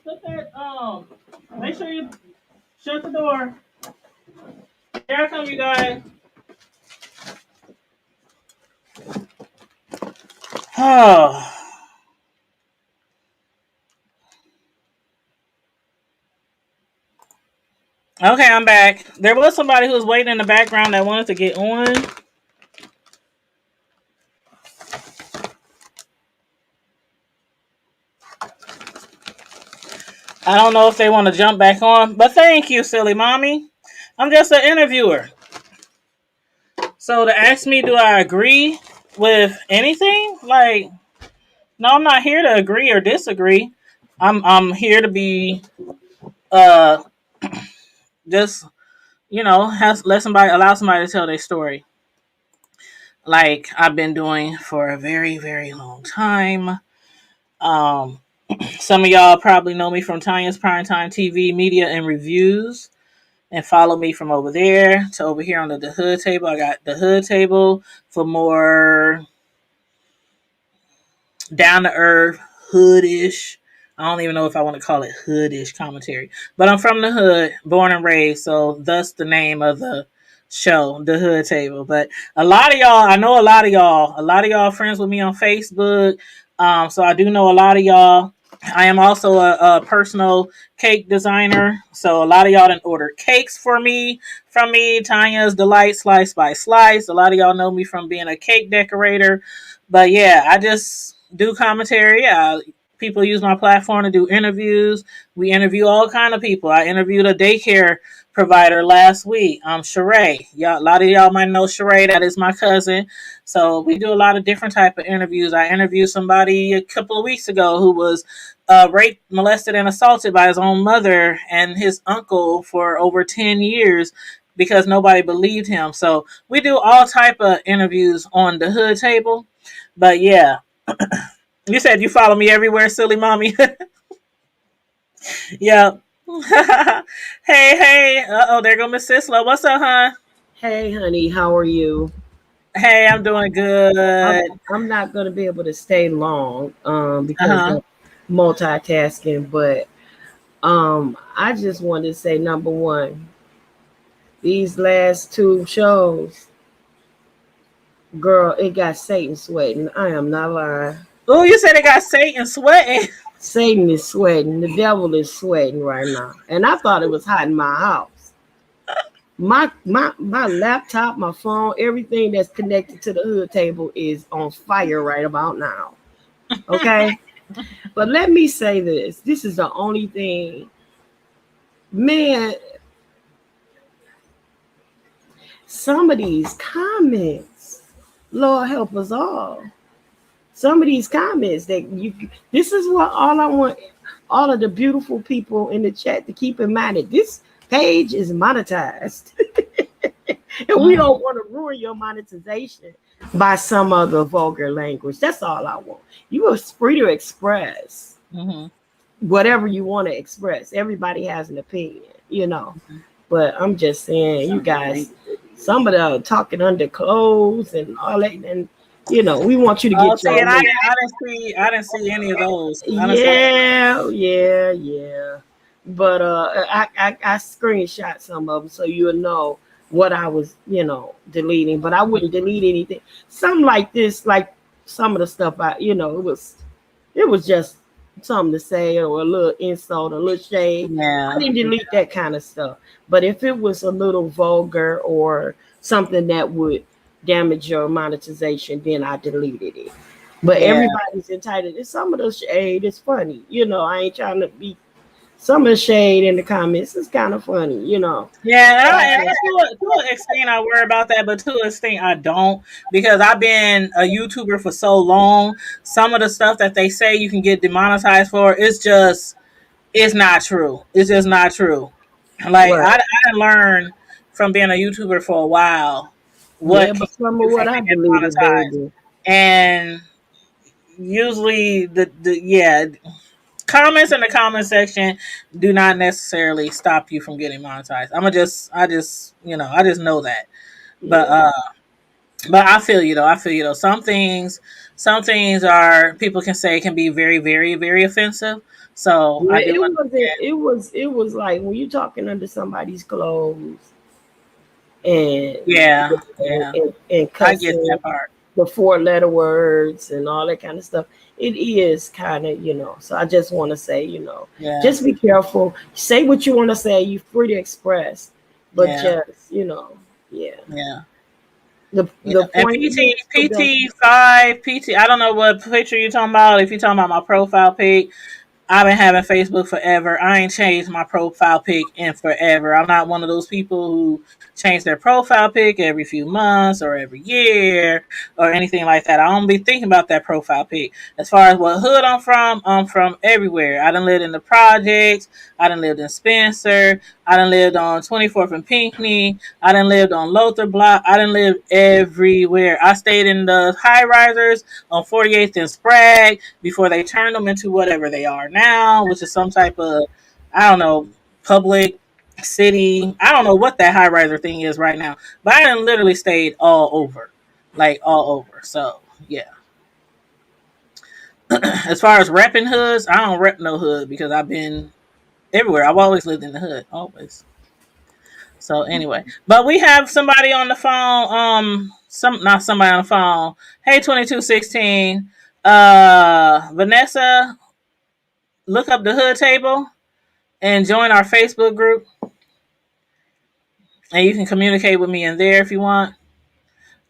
Put that make sure you shut the door. Here I come, you guys. Oh. Okay, I'm back. There was somebody who was waiting in the background that wanted to get on. I don't know if they want to jump back on, but thank you, silly mommy. I'm just an interviewer. So to ask me, do I agree with anything? Like, no, I'm not here to agree or disagree. I'm here to be uh just has let somebody allow somebody to tell their story. Like I've been doing for a very, very long time. Um some of y'all probably know me from Tanya's Primetime TV Media and Reviews and follow me from over there to over here on the Hood Table. I got the Hood Table for more down to earth, hoodish. I don't even know if I want to call it hoodish commentary, but I'm from the hood, born and raised, so thus the name of the show, the Hood Table. But a lot of y'all, I know a lot of y'all friends with me on Facebook, so I do know a lot of y'all. I am also a personal cake designer. So a lot of y'all done ordered cakes for me from me. Tanya's Delight Slice by Slice. A lot of y'all know me from being a cake decorator. But yeah, I just do commentary. People use my platform to do interviews. We interview all kind of people. I interviewed a daycare provider last week. Sheree. Y'all, a lot of y'all might know Sheree. That is my cousin. So we do a lot of different type of interviews. I interviewed somebody a couple of weeks ago who was raped, molested, and assaulted by his own mother and his uncle for over 10 years because nobody believed him. So we do all type of interviews on the hood table. But yeah, you said you follow me everywhere, silly mommy. Yeah. Hey, hey. Uh oh, there go Miss Sisla. What's up, huh? Hey, honey, how are you? Hey, I'm doing I'm, good. I'm not going to be able to stay long Uh because huh. of multitasking, but I just wanted to say number one, these last two shows, girl, it got Satan sweating. I am not lying. Oh, you said it got Satan sweating. Satan is sweating. The devil is sweating right now. And I thought it was hot in my house. My laptop, my phone, everything that's connected to the hood table is on fire right about now. Okay? But let me say this. This is the only thing, man, some of these comments, Lord help us all. Some of these comments that you this is what all I want all of the beautiful people in the chat to keep in mind that this page is monetized. And we Mm-hmm. don't want to ruin your monetization by some other vulgar language. That's all I want. You are free to express Mm-hmm. whatever you want to express. Everybody has an opinion. But I'm just saying, you guys, some of the talking under clothes and all that, and we want you to Oh, get see, your and link. I didn't see any of those. I didn't see. Yeah, yeah, yeah. But I screenshot some of them so you'll know what I was, deleting. But I wouldn't delete anything. Something like this, like some of the stuff it was just something to say or a little insult, a little shade. I Yeah, didn't delete that kind of stuff. But if it was a little vulgar or something that would damage your monetization, then I deleted it. But yeah, everybody's entitled. And some of the shade is funny. I ain't trying to be. Some of the shade in the comments is kind of funny. yeah. And to an extent, I worry about that, but to an extent, I don't because I've been a YouTuber for so long. Some of the stuff that they say you can get demonetized for, it's not true. It's just not true. Like Right. I learned from being a YouTuber for a while what Yeah, can but keep some you of from what I being deleted, monetized, baby. and usually the yeah comments in the comment section do not necessarily stop you from getting monetized. I just I just know that. But Yeah. but I feel you though. I feel you though. Some things are people can say can be very very very offensive. So I Yeah, do it wasn't. understand. It was like when you talking under somebody's clothes and Yeah, and, yeah. and, and I get cussing that part. the four-letter words and all that kind of stuff. It is kind of. So I just want to say, Yeah, just be careful. Say what you want to say. You're free to express, but yeah, just, yeah. yeah. Yeah. The And point is for them. PT. I don't know what picture you're talking about. If you're talking about my profile pic, I've been having Facebook forever. I ain't changed my profile pic in forever. I'm not one of those people who change their profile pic every few months or every year or anything like that. I don't be thinking about that profile pic. As far as what hood I'm from everywhere. I done lived in the projects. I done lived in Spencer. I done lived on 24th and Pinckney. I done lived on Lothar Block. I done lived everywhere. I stayed in the high risers on 48th and Sprague before they turned them into whatever they are now, which is some type of, I don't know, public city. I don't know what that high riser thing is right now, but I done literally stayed all over, like all over. So yeah. As far as repping hoods, I don't rep no hood because I've been everywhere. I've always lived in the hood, always. So anyway, but we have somebody on the phone. Some not somebody on the phone. Hey, 2216. Vanessa. look up the Hood Table and join our Facebook group, and you can communicate with me in there if you want.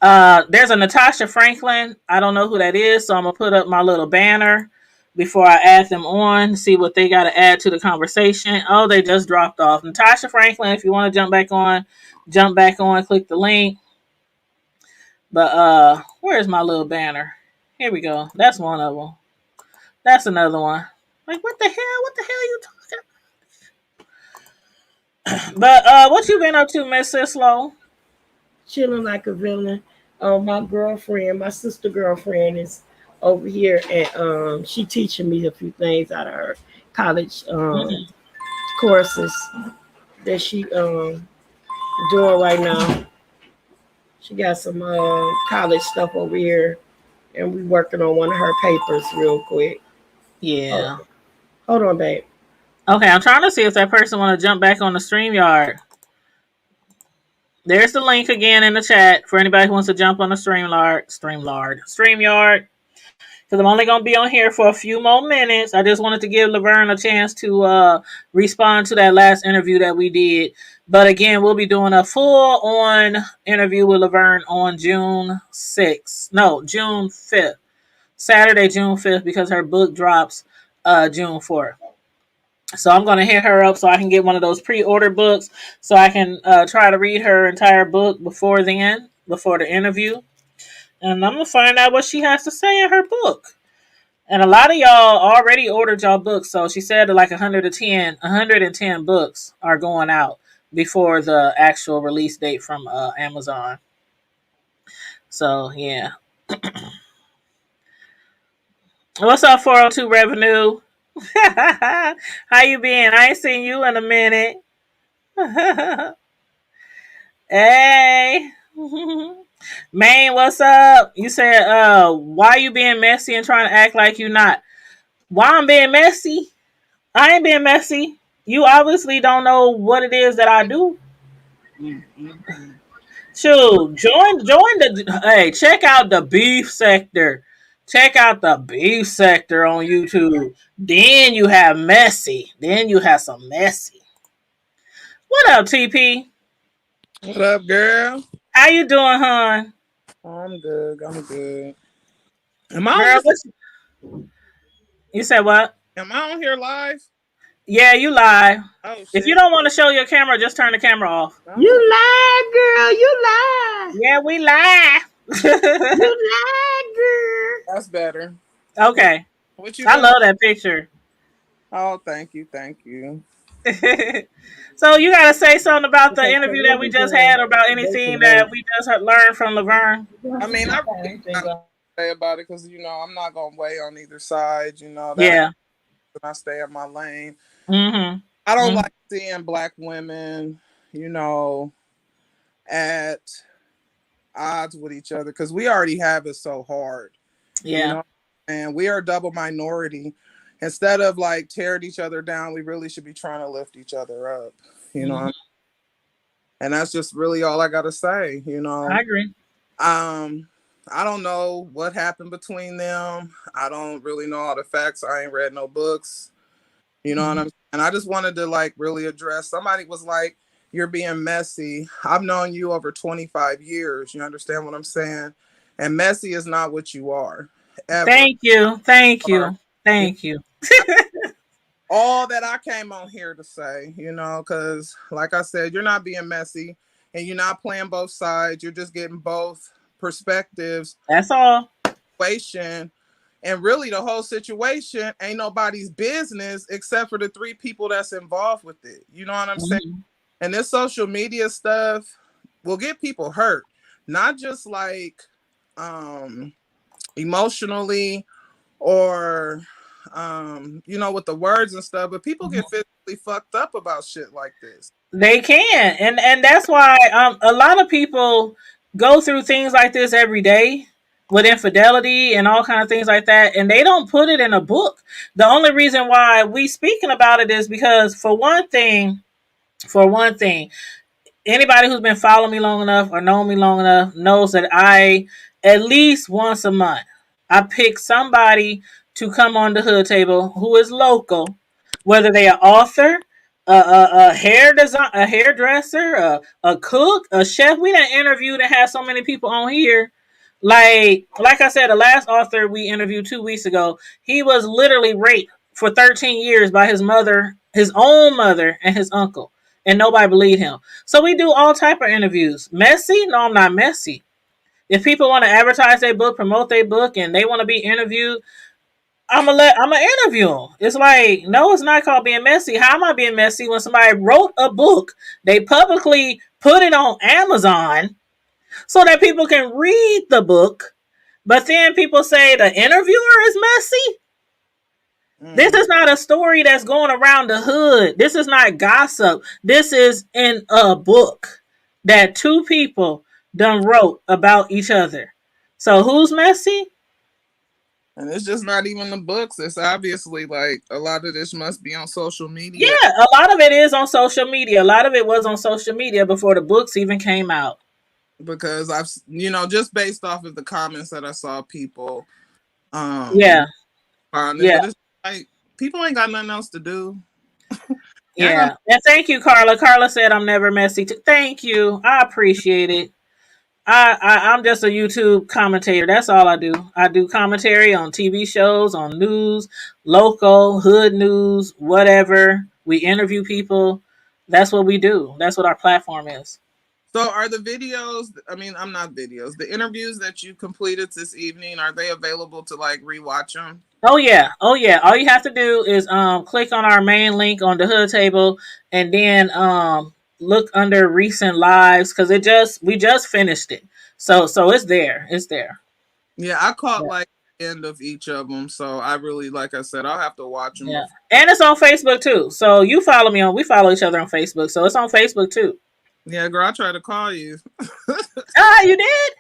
There's a Natasha Franklin. I don't know who that is, so I'm gonna put up my little banner before I add them on. See what they got to add to the conversation. Oh, they just dropped off. Natasha Franklin. If you want to jump back on, jump back on. Click the link. But where's my little banner? Here we go. That's one of them. That's another one. Like what the hell? What the hell are you talking? But what you been up to, Miss Sislo? Chilling like a villain. My girlfriend, my sister girlfriend, is over here, and she teaching me a few things out of her college Mm-hmm. courses that she doing right now. She got some college stuff over here, and we working on one of her papers real quick. Hold, Yeah. hold on, babe. Okay, I'm trying to see if that person want to jump back on the StreamYard. There's the link again in the chat for anybody who wants to jump on the StreamYard. Because I'm only going to be on here for a few more minutes. I just wanted to give Lavern a chance to respond to that last interview that we did. But again, we'll be doing a full on interview with Lavern on June 6th. No, June 5th. Saturday, June 5th, because her book drops June 4th. So I'm going to hit her up so I can get one of those pre-order books so I can try to read her entire book before then, before the interview. And I'm going to find out what she has to say in her book. And a lot of y'all already ordered y'all books. So she said that like 110 books are going out before the actual release date from Amazon. So, yeah. What's up, 402 Revenue? How you been? I ain't seen you in a minute. Hey. Man, what's up? You said, why you being messy and trying to act like you not? Why I'm being messy? I ain't being messy. You obviously don't know what it is that I do. Shoot, join the hey, check out the beef sector. Check out the beef sector on YouTube. Then you have messy. Then you have some messy. What up, TP? What up, girl? How you doing, hon? I'm good. I'm good. Am I on Girl, this? you said what? Am I on here live? Yeah, you lie. Oh If you shit! don't want to show your camera, just turn the camera off. You Okay. lie, girl. You lie. Yeah, we lie. You lie, girl. That's better. What Okay. What you I been? love that picture. Oh, thank you, thank you. So you gotta say something about the Okay, so interview that what we we just doing? had, or about anything that Basically, we just learned from Laverne. I mean, I really anything got nothing to say about it because I'm not gonna weigh on either side. That ain't Yeah. when I stay in my lane. Mm-hmm. I don't Mm-hmm. like seeing black women, at odds with each other because we already have it so hard, you Yeah. know, and we are double minority. Instead of like tearing each other down, we really should be trying to lift each other up, you Mm-hmm. know. And that's just really all I gotta say. I agree. Um, I don't know what happened between them. I don't really know all the facts. I ain't read no books. You know what Mm-hmm. I'm saying? And I just wanted to like really address somebody was like, you're being messy. I've known you over 25 years. You understand what I'm saying? And messy is not what you are, ever. Thank you. Thank Are. you. Thank you. All that I came on here to say, because like I said, you're not being messy and you're not playing both sides. You're just getting both perspectives, That's all. situation, and really the whole situation ain't nobody's business except for the three people that's involved with it. You know what I'm saying? Mm-hmm. And this social media stuff will get people hurt, not just like um emotionally or with the words and stuff, but people get physically fucked up about shit like this. They can, and that's why a lot of people go through things like this every day with infidelity and all kind of things like that, and they don't put it in a book. The only reason why we speaking about it is because for one thing, anybody who's been following me long enough or known me long enough knows that I at least once a month I pick somebody to come on the hood table who is local, whether they are author, a hair design, a hairdresser, a cook, a chef. We done interviewed and have so many people on here. Like I said, the last author we interviewed 2 weeks ago, he was literally raped for 13 years by his mother, his own mother, and his uncle, and nobody believed him. So we do all type of interviews. Messy? No, I'm not messy. If people want to advertise their book, promote their book, and they want to be interviewed, I'm gonna interview them. It's like, no, it's not called being messy. How am I being messy when somebody wrote a book, they publicly put it on Amazon so that people can read the book, but then people say the interviewer is messy? This is not a story that's going around the hood. This is not gossip. This is in a book that two people done wrote about each other. So who's messy? And it's just not even the books. It's obviously like a lot of this must be on social media. Yeah, a lot of it is on social media. A lot of it was on social media before the books even came out. Because I've, just based off of the comments that I saw people, Yeah. on it, but it's like people ain't got nothing else to do. Yeah. And thank you, Carla. Carla said I'm never messy. Thank you. I appreciate it. I'm just a YouTube commentator. That's all I do. I do commentary on TV shows, on news, local, hood news, whatever. We interview people. That's what we do. That's what our platform is. So are the videos, I'm not videos, the interviews that you completed this evening, are they available to like rewatch them? Oh yeah. All you have to do is click on our main link on the hood table, and then look under recent lives, because we just finished it. So it's there. It's there. Yeah, I caught like the end of each of them, so I really, like I said, I'll have to watch them. Yeah. And it's on Facebook too. So we follow each other on Facebook. So it's on Facebook too. Yeah, girl, I tried to call you. You did?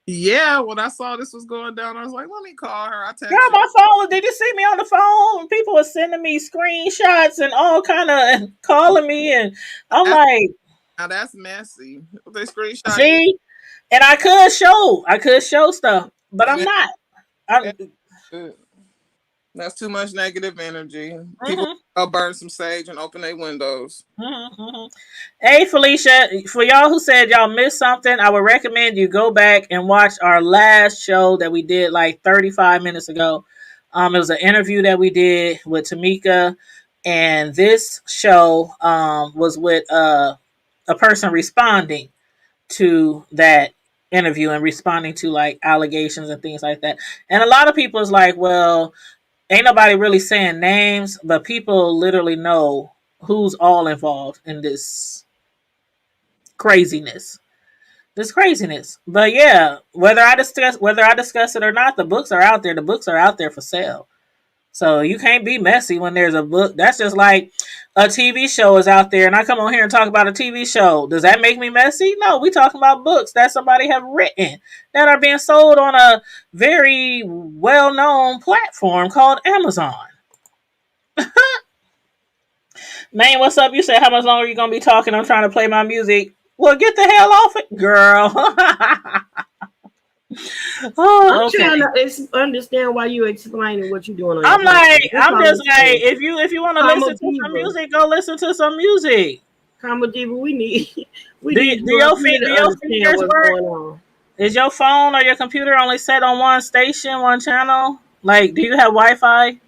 Yeah, when I saw this was going down, I was like, let me call her. I texted Girl, my phone, did you see me on the phone? People were sending me screenshots and all kind of calling me, and I'm like, now that's messy. They screenshot. See? And I could show stuff, but I'm not. That's too much negative energy. People go burn some sage and open their windows. Hey, Felicia, for y'all who said y'all missed something, I would recommend you go back and watch our last show that we did like 35 minutes ago. It was an interview that we did with Tamika, and this show was with a person responding to that interview and responding to like allegations and things like that. And a lot of people is like, well, ain't nobody really saying names, but people literally know who's all involved in this craziness. But yeah, whether I discuss it or not, the books are out there. The books are out there for sale. So you can't be messy when there's a book. That's just like a TV show is out there, and I come on here and talk about a TV show. Does that make me messy? No, we talking about books that somebody have written that are being sold on a very well-known platform called Amazon. Man, what's up? You said how much longer are you gonna be talking? I'm trying to play my music. Well, get the hell off it, girl. I'm trying to understand why you explaining what you're doing. I'm just like, if you want to listen to some music, go listen to some music. Kama Diva, we need do your fingers work? Is your phone or your computer only set on one station, one channel? Like, do you have Wi-Fi?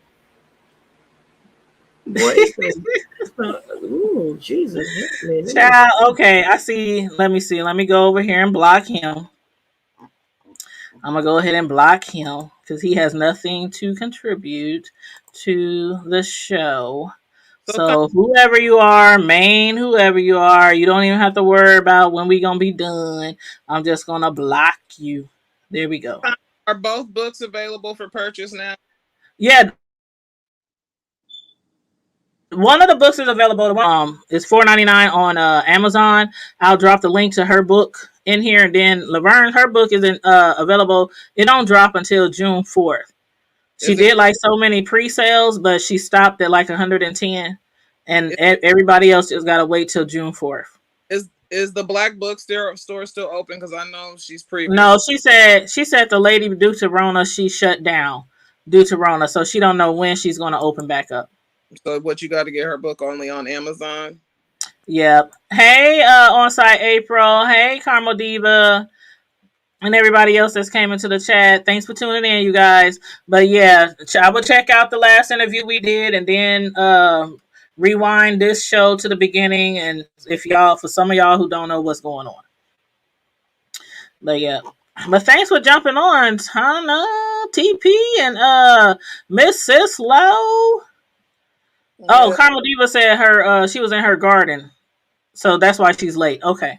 Ooh, Jesus. Child, okay, I see. Let me see. Let me go over here and block him. I'm going to go ahead and block him because he has nothing to contribute to the show. So whoever you are, whoever you are, you don't even have to worry about when we going to be done. I'm just going to block you. There we go. Are both books available for purchase now? Yeah. One of the books is available. It's $4.99 on Amazon. I'll drop the link to her book in here, and then Lavern, her book isn't available. It don't drop until June 4th. She did like so many pre-sales, but she stopped at like 110, and everybody else just gotta wait till June 4th. Is the Black Book store still open? Because I know she's No, she said the lady due to Rona, she shut down. due to Rona. So she don't know when she's going to open back up. So what, you got to get her book only on Amazon? Yep. Hey, on site April. Hey, Carmel Diva. And everybody else that's came into the chat. Thanks for tuning in, you guys. But yeah, I will check out the last interview we did and then rewind this show to the beginning. And if y'all, for some of y'all who don't know what's going on. But yeah. But thanks for jumping on, Tana, TP, and Miss Sis Low. Oh, Yeah. Carmel Diva said she was in her garden. So that's why she's late. Okay.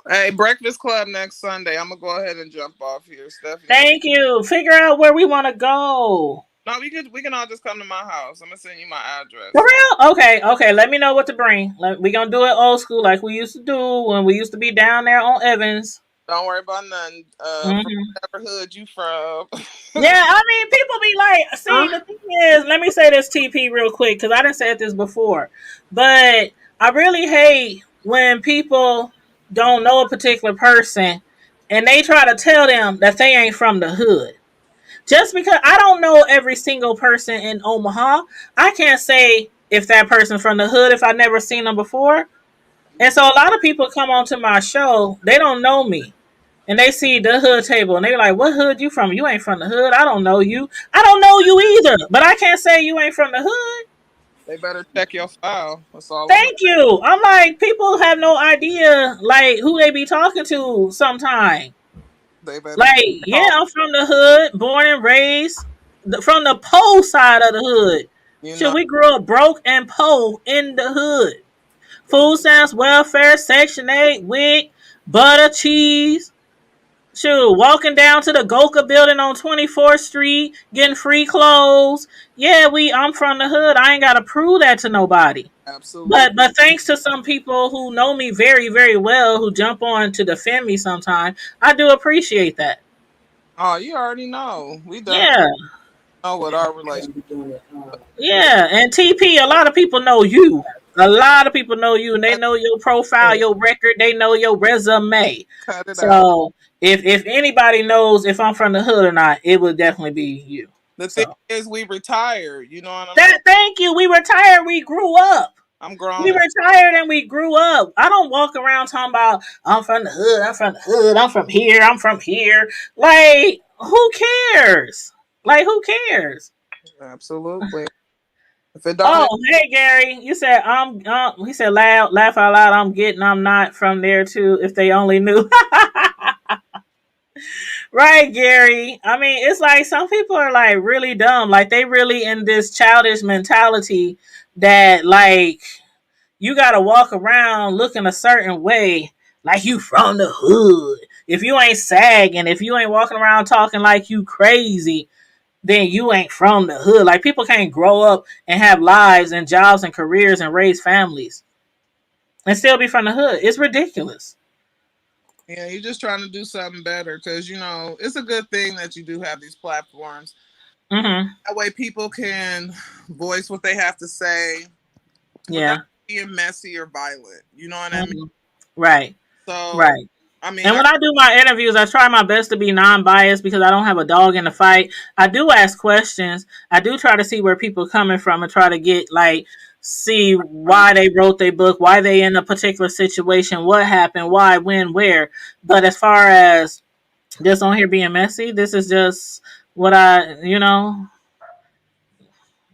Hey, Breakfast Club next Sunday. I'm gonna go ahead and jump off here, Stephanie. Thank you. Figure out where we want to go. No, we can all just come to my house. I'm gonna send you my address. For real? Okay. Let me know what to bring. We gonna do it old school like we used to do when we used to be down there on Evans. Don't worry about nothing. From whatever hood you from. Yeah, I mean, people be like, see, the thing is, let me say this, TP, real quick, because I didn't say this before, but I really hate when people don't know a particular person and they try to tell them that they ain't from the hood. Just because I don't know every single person in Omaha, I can't say if that person's from the hood if I've never seen them before. And so a lot of people come onto my show, they don't know me. And they see the hood table and they're like, what hood you from? You ain't from the hood. I don't know you. I don't know you either. But I can't say you ain't from the hood. They better check your file. That's all I'm. Thank you. I'm like, people have no idea like who they be talking to sometimes. They better Like, yeah, I'm from the hood, born and raised from the poor side of the hood. You Shit, know. we grew up broke and poor in the hood. Food stamps, welfare, Section 8, WIC, butter, cheese. Shoot, walking down to the Goka building on 24th Street, getting free clothes. Yeah, I'm from the hood. I ain't gotta prove that to nobody. Absolutely. But thanks to some people who know me very, very well, who jump on to defend me sometimes, I do appreciate that. Oh, you already know. We definitely Yeah. know what our relationship. Yeah, and TP, a lot of people know you. A lot of people know you, and they know your profile, your record. They know your resume. Cut it out. So if anybody knows if I'm from the hood or not, it would definitely be you. The thing So is, we retired. You know what I'm saying? thank you. We retired. We grew up. I'm grown. We retired and we grew up. I don't walk around talking about I'm from the hood. I'm from the hood. I'm from here. I'm from here. Like who cares? Like who cares? Absolutely. If it don't, Oh, hey Gary, you said he said laugh out loud. I'm not from there too. If they only knew, right, Gary? I mean, it's like some people are like really dumb. Like they really in this childish mentality that like you gotta walk around looking a certain way, like you from the hood. If you ain't sagging, if you ain't walking around talking like you crazy, then you ain't from the hood. Like people can't grow up and have lives and jobs and careers and raise families and still be from the hood. It's ridiculous. yeah, you're just trying to do something better because it's a good thing that you do have these platforms. Mm-hmm. That way, people can voice what they have to say Yeah. without being messy or violent. You know what I mean? Mm-hmm. Right. So, Right. I mean, And when I do my interviews, I try my best to be non-biased because I don't have a dog in the fight. I do ask questions. I do try to see where people are coming from and try to get see why they wrote their book, why they in a particular situation, what happened, why, when, where. But as far as just on here being messy, this is just what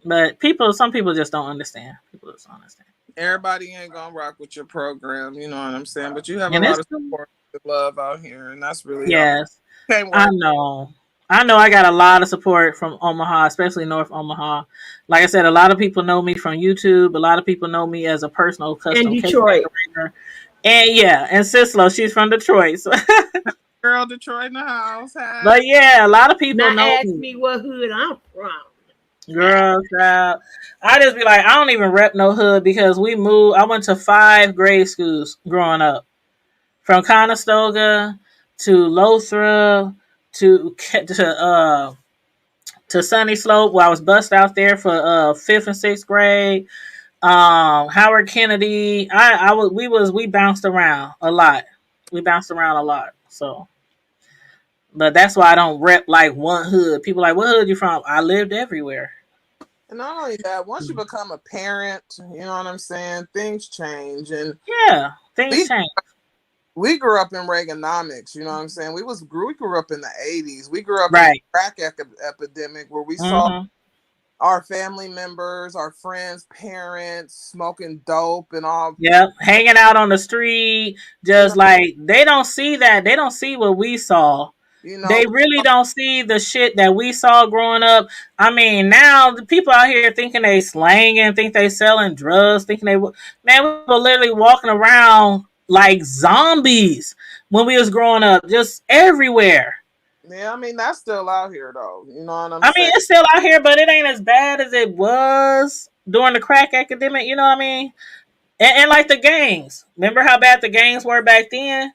But some people just don't understand. People just don't understand. everybody ain't gonna rock with your program. You know what I'm saying? But you have a And lot it's of support and love out here, and that's really all. yes. Can't I work. know. I got a lot of support from Omaha, especially North Omaha. Like I said, a lot of people know me from YouTube. A lot of people know me as a personal In custom cake Detroit. decorator. And yeah, and Sislo, she's from Detroit. So, Girl, Detroit in the house. Hi. but yeah, a lot of people Now know ask me. me what hood I'm from. Girl, child. I just be like, I don't even rep no hood because we moved. I went to 5 grade schools growing up. From Conestoga to Lothrop to Sunny Slope, where I was bussed out there for 5th and 6th grade. Howard Kennedy. We bounced around a lot. We bounced around a lot. So, But that's why I don't rep like one hood. People like, what hood you from? I lived everywhere. And not only that, once you become a parent, you know what I'm saying, things change. And Yeah, things we change. we grew up in Reaganomics, you know what I'm saying? We grew up in the 80s. We grew up in a Right. crack epidemic where we saw Hmm. our family members, our friends, parents smoking dope and all, Yep. Hanging out on the street, you know, just like they don't see that. They don't see what we saw. you know, They really don't see the shit that we saw growing up. I mean, now the people out here thinking they slanging, think they selling drugs, thinking man, we were literally walking around like zombies when we was growing up, just everywhere. yeah, I mean that's still out here though. You know what I'm I mean, saying? it's still out here, but it ain't as bad as it was during the crack epidemic. You know what I mean? And like the gangs. Remember how bad the gangs were back then?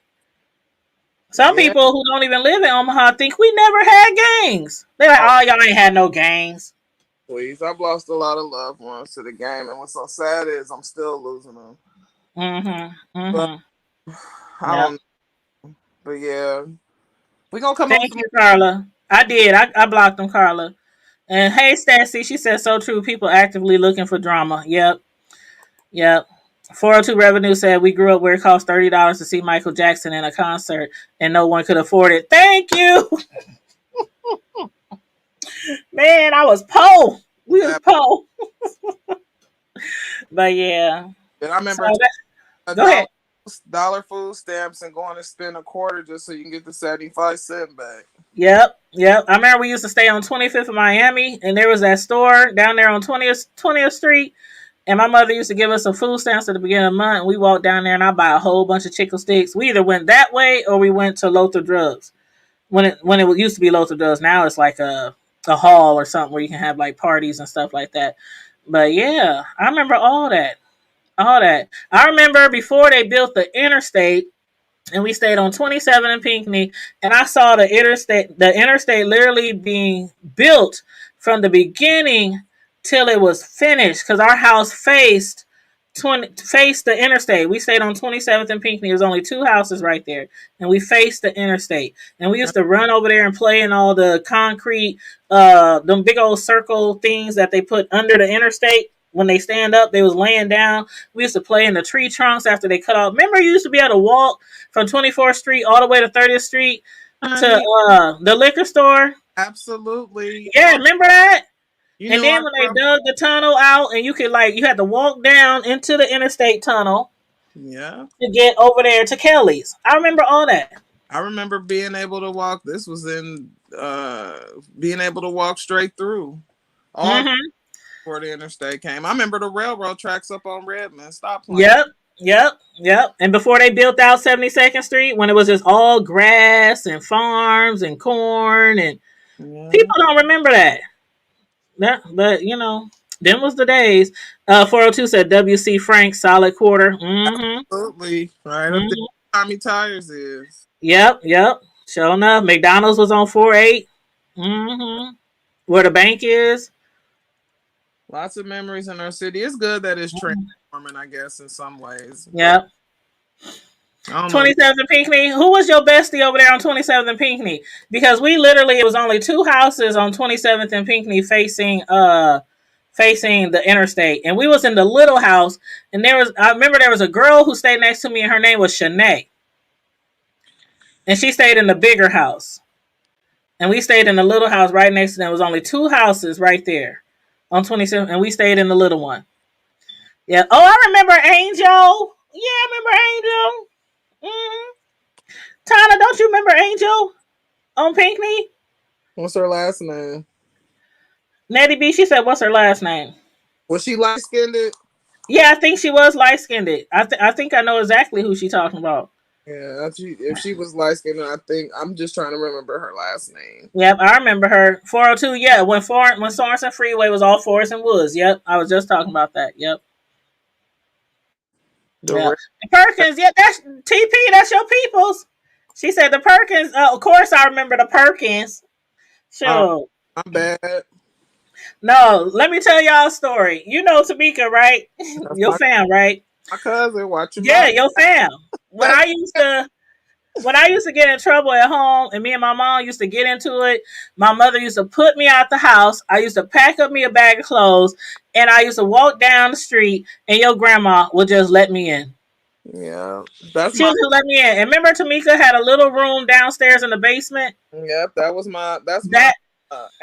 Some Yeah, people who don't even live in Omaha think we never had gangs. They're like, oh oh, y'all ain't had no gangs. please. I've lost a lot of loved ones to the game, and what's so sad is I'm still losing them. Mm-hmm. But Mm-hmm. I Yep. don't know. But yeah. We gonna come up with Thank some you, Carla. I did. I blocked them, Carla. And hey, Stacy, she said so true. People actively looking for drama. Yep. Yep. 402 Revenue said we grew up where it cost $30 to see Michael Jackson in a concert and no one could afford it. Thank you. Man, I was poor. We was that. poor. But yeah. And I So remember a go ahead. dollar food stamps and going to spend a quarter just so you can get the 75 cent back. Yep. Yep. I remember we used to stay on 25th of Miami and there was that store down there on 20th Street. And my mother used to give us some food stamps at the beginning of the month. And we walked down there and I buy a whole bunch of chicken sticks. We either went that way or we went to Lother Drugs. When it used to be Lother Drugs, now it's like a hall or something where you can have like parties and stuff like that. But yeah, I remember all that. All that. I remember before they built the interstate and we stayed on 27 in Pinckney, and I saw the interstate literally being built from the beginning till it was finished because our house faced the interstate. We stayed on 27th and Pinckney. There's only two houses right there, and we faced the interstate. And we used to run over there and play in all the concrete, them big old circle things that they put under the interstate. When they stand up, they was laying down. We used to play in the tree trunks after they cut off. Remember, you used to be able to walk from 24th Street all the way to 30th Street to Honey, the liquor store. absolutely. Yeah, remember that? You And knew then our when they grandma. dug the tunnel out, and you had to walk down into the interstate tunnel Yeah. to get over there to Kelly's. I remember all that. I remember being able to walk. This was in being able to walk straight through all Mm-hmm. before the interstate came. I remember the railroad tracks up on Redmond. Stop playing. Yep. Yep. Yep. And before they built out 72nd Street, when it was just all grass and farms and corn, and Yeah. people don't remember that. But them was the days. 402 said WC Frank solid quarter. Mm-hmm. Absolutely. Right up there. Mm-hmm. Tommy Tires is. Yep. Yep. Sure enough, McDonald's was on 48. Mm-hmm. Where the bank is. Lots of memories in our city. It's good that it's transforming, I guess, in some ways. But Yep. I don't know. 27th and Pinckney. Who was your bestie over there on 27th and Pinckney? Because it was only two houses on 27th and Pinckney facing the interstate. And we was in the little house, and I remember there was a girl who stayed next to me, and her name was Shanae. And she stayed in the bigger house. And we stayed in the little house right next to them. It was only two houses right there on 27th, and we stayed in the little one. Yeah. Oh, I remember Angel. Yeah, I remember Angel. Mm-hmm. Tana, don't you remember Angel on Pinckney? What's her last name? Nettie B, she said, what's her last name? Was she light skinned? Yeah, I think she was light skinned. I think I know exactly who she's talking about. Yeah, if she was light skinned, I think I'm just trying to remember her last name. Yep, I remember her. 402, yeah, when Sorensen Freeway was all Forest and Woods. Yep, I was just talking about that. Yep. The Yeah. The Perkins, yeah, that's TP, that's your peoples. She said the Perkins, of course I remember the Perkins. Sure. I'm bad. No, let me tell y'all a story. You know Tamika, right? That's Your fam, right? my cousin watching Yeah, my. your fam. When I used to When I used to get in trouble at home and me and my mom used to get into it, my mother used to put me out the house. I used to pack up me a bag of clothes and I used to walk down the street and your grandma would just let me in. Yeah, that's She my. would just let me in. And remember Tamika had a little room downstairs in the basement? Yep, that was my. That's my That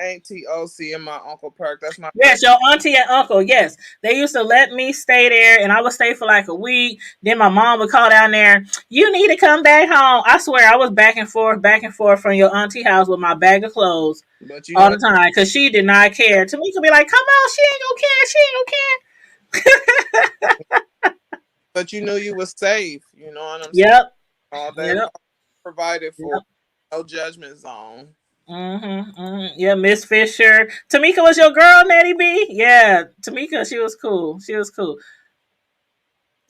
auntie OC and my uncle Perk. That's my great. Yes, your auntie and uncle. Yes, they used to let me stay there, and I would stay for like a week. Then my mom would call down there. You need to come back home. I swear, I was back and forth from your auntie house with my bag of clothes But you all know, the time because she did not care. Tamika be like, "Come on, she ain't gonna care. She ain't gonna but you knew you was safe. You know what I'm saying? care." Yep, All day yep, long, provided for. yep. No judgment zone. Yeah, Miss Fisher. Tamika was your girl, Nettie B. Yeah, Tamika, she was cool. She was cool.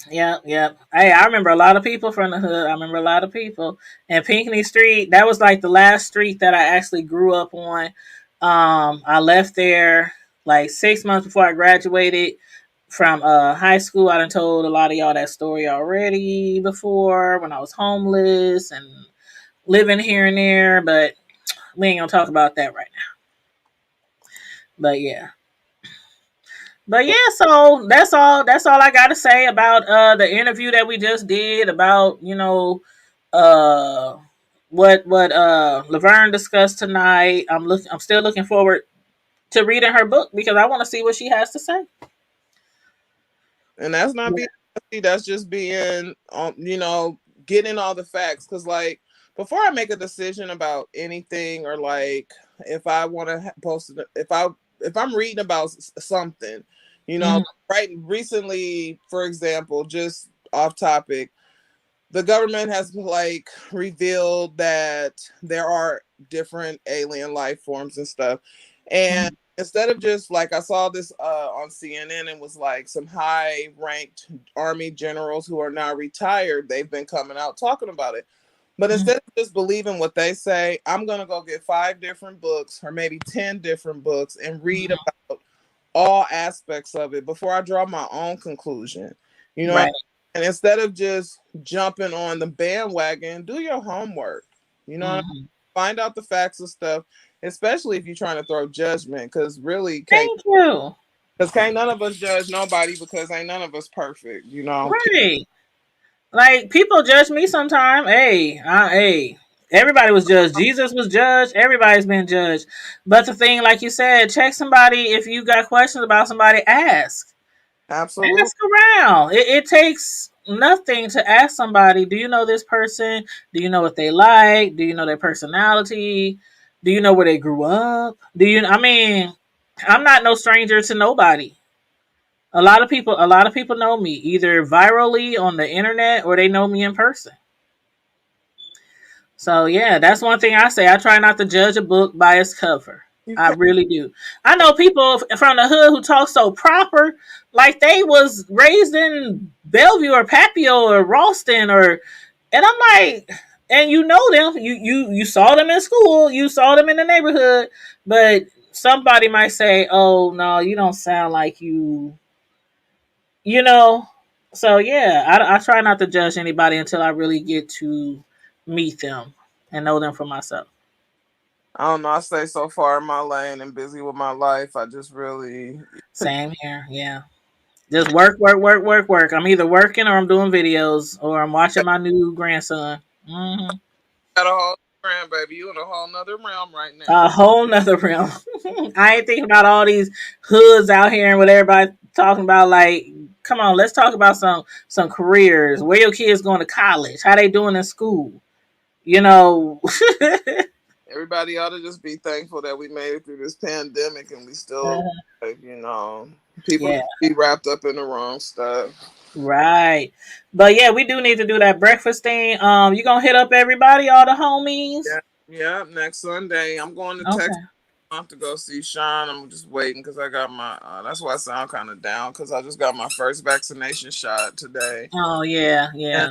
Yep, yep. Hey, I remember a lot of people from the hood. I remember a lot of people. And Pinckney Street, that was like the last street that I actually grew up on. I left there like 6 months before I graduated from high school. I done told a lot of y'all that story already before when I was homeless and living here and there, but we ain't gonna talk about that right now. But yeah. But yeah, so that's all I gotta say about the interview that we just did about, uh what Lavern discussed tonight. I'm still looking forward to reading her book because I want to see what she has to say. And that's not Yeah. being messy, that's just being getting all the facts. Because like before I make a decision about anything, or like if I want to post it, if I'm reading about something, you know, Mhm. right, recently, for example, just off topic, the government has like revealed that there are different alien life forms and stuff. And Mhm. instead of just like, I saw this on CNN, and was like some high ranked army generals who are now retired, they've been coming out talking about it. But Mhm. instead of just believing what they say, I'm going to go get 5 different books, or maybe 10 different books, and read Mhm. about all aspects of it before I draw my own conclusion. You know, Right. and instead of just jumping on the bandwagon, do your homework. You know, Mhm. find out the facts of stuff, especially if you're trying to throw judgment, because really can't, Thank you. because can't none of us judge nobody, because ain't none of us perfect. You know, Right. Like people judge me sometime. Hey, everybody was judged. Jesus was judged. Everybody's been judged. But the thing, like you said, check somebody if you got questions about somebody. absolutely, Ask around. It takes nothing to ask somebody. Do you know this person? Do you know what they like? Do you know their personality? Do you know where they grew up? Do you? I mean, I'm not no stranger to nobody. A lot of people know me either virally on the internet or they know me in person. So yeah, that's one thing I say. I try not to judge a book by its cover. you I can't. really do. I know people from the hood who talk so proper, like they was raised in Bellevue or Papio or Ralston, and I'm like, and you know them, you saw them in school, you saw them in the neighborhood, but somebody might say, "Oh no, you don't sound like you know." So yeah, I try not to judge anybody until I really get to meet them and know them for myself. I don't know. I stay so far in my lane and busy with my life. I just really Same here. Yeah. Just work, work, work, work, work. I'm either working or I'm doing videos or I'm watching my new grandson. got a whole grandbaby. You in a whole nother realm right now. A whole nother realm. I ain't thinking about all these hoods out here and what everybody talking about. Like, come on, let's talk about some careers. Where your kids going to college? How they doing in school? You know. Everybody ought to just be thankful that we made it through this pandemic, and we still, like, people Yeah. be wrapped up in the wrong stuff. Right. But yeah, we do need to do that breakfast thing. You gonna hit up everybody, all the homies? Yeah, yeah. Next Sunday, I'm going to Texas. Okay. I have to go see Sean. I'm just waiting because I got my. That's why I sound kind of down, because I just got my first vaccination shot today. Oh yeah, And yeah.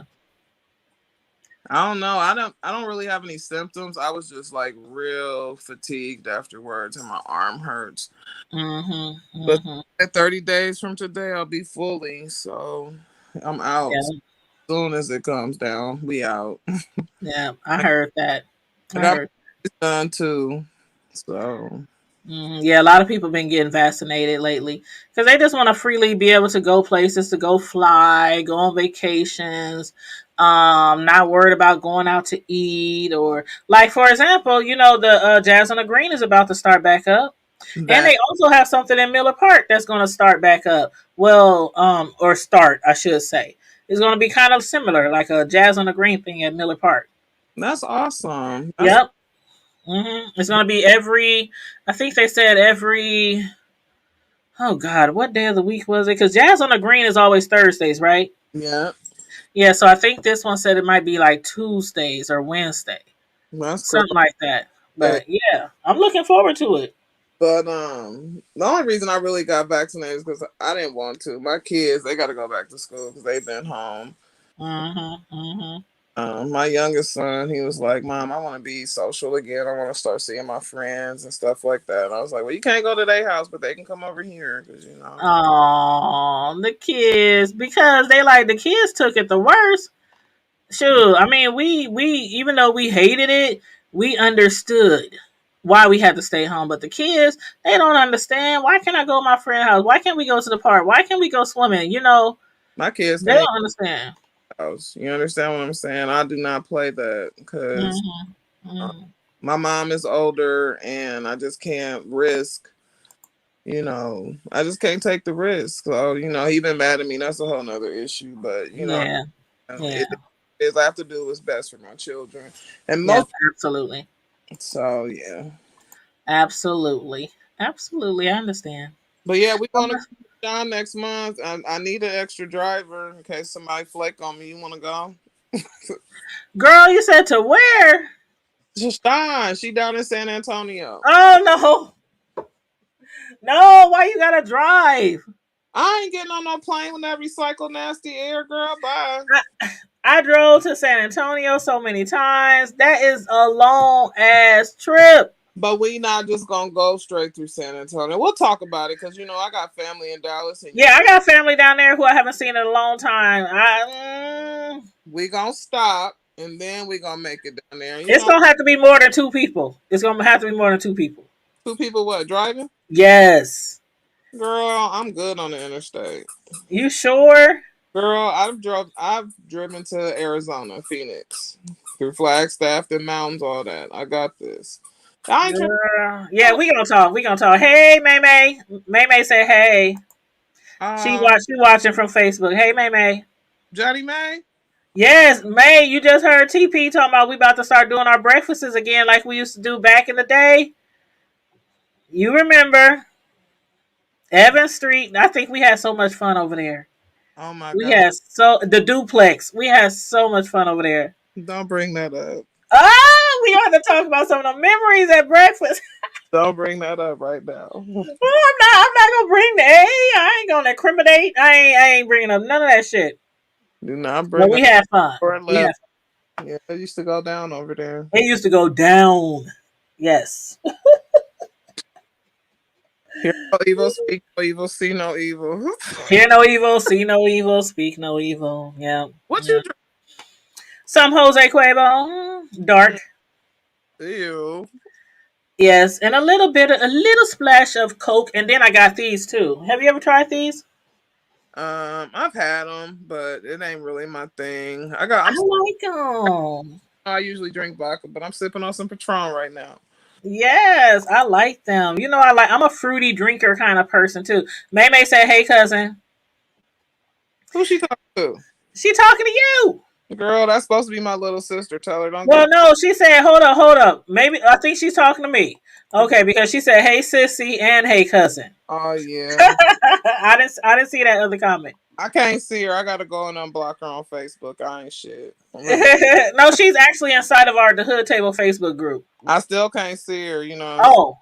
I don't know. I don't really have any symptoms. I was just like real fatigued afterwards, and my arm hurts. Mhm. But Mhm. at 30 days from today, I'll be fully. So I'm out. Yeah. soon as it comes down, we out. Yeah, I heard that. I I got heard. my son too. So Yeah, a lot of people been getting vaccinated lately because they just want to freely be able to go places, to go fly, go on vacations, not worried about going out to eat or like, for example, the Jazz on the Green is about to start back up, and that they also have something in Miller Park that's going to start back up. Well, or start, I should say, it's going to be kind of similar, like a Jazz on the Green thing at Miller Park. that's awesome. That's Yep. It's going to be every. I think they said every. Oh God, what day of the week was it? Because Jazz on the Green is always Thursdays, right? yeah, Yeah, so I think this one said it might be like Tuesdays or Wednesday, that's something cool. like that. But yeah, I'm looking forward to it. But the only reason I really got vaccinated is because I didn't want to. My kids, they got to go back to school because they've been home. Mm-hmm. Mm-hmm. My youngest son, he was like, "Mom, I want to be social again. I want to start seeing my friends and stuff like that." And I was like, "Well, you can't go to their house, but they can come over here because you know." Oh, the kids, because the kids took it the worst. Sure, I mean we even though we hated it, we understood why we had to stay home. But the kids, they don't understand. Why can't I go to my friend's house? Why can't we go to the park? Why can't we go swimming? My kids They can't even don't understand. house. You understand what I'm saying? I do not play that because Mm-hmm. uh, Mm-hmm. my mom is older and I just can't risk. I just can't take the risk. So, he been mad at me. That's a whole nother issue. But, Yeah, yeah, it is, I have to do what's best for my children. And yeah, most, absolutely, so yeah. absolutely, absolutely. I understand. But yeah, we're going to John next month. I need an extra driver in case somebody flake on me. You want to go? Girl, you said to where? Sean, she down in San Antonio. Oh no, no! Why you gotta drive? I ain't getting on no plane with that recycled nasty air, girl. Bye. I drove to San Antonio so many times. That is a long ass trip. But we not just gonna go straight through San Antonio. We'll talk about it because I got family in Dallas, and Yeah, I got family down there who I haven't seen in a long time. we gonna stop and then we gonna make it down there. It's gonna have to be more than two people. It's gonna have to be more than two people. Two people what driving? Yes. Girl, I'm good on the interstate. You sure? Girl, I've driven to Arizona, Phoenix, through Flagstaff, the mountains, all that. I got this. I ain't trying. Girl. Yeah, we gonna talk. We gonna talk. Hey, May May. May May said hey. Um, She watching from Facebook. Hey, May May. Johnny May. Yes, May. You just heard TP talking about we about to start doing our breakfasts again, like we used to do back in the day. You remember Evans Street? I think we had so much fun over there. Oh my We God! had the duplex. We had so much fun over there. Don't bring that up. Oh, we have to talk about some of the memories at breakfast. Don't bring that up right now. Oh, I'm not gonna bring that. Hey, I ain't gonna incriminate. I ain't bringing up none of that shit. Do not But bring up we had fun. or We had left. Yeah, I used to go down over there. It used to go down. Yes. Hear no evil, speak no evil, see no evil. Hear no evil, see no evil, speak no evil. Yeah. What Yeah. you Some Jose Cuervo. Dark. drink? Ew. Yes. And a little splash of Coke. And then I got these too. Have you ever tried these? I've had them, but it ain't really my thing. I like them. I usually drink vodka, but I'm sipping on some Patron right now. Yes, I like them. I'm a fruity drinker kind of person too. May May said, "Hey cousin." Who she talking to? She talking to you. Girl, that's supposed to be my little sister. Tell her don't Well, get. no, she said, hold up. Maybe I think she's talking to me. Okay, because she said, "Hey sissy" and "Hey cousin." Oh yeah. I didn't see that other comment. I can't see her. I gotta go and unblock her on Facebook. I ain't shit. No, she's actually inside of the Hood Table Facebook group. I still can't see her. Oh,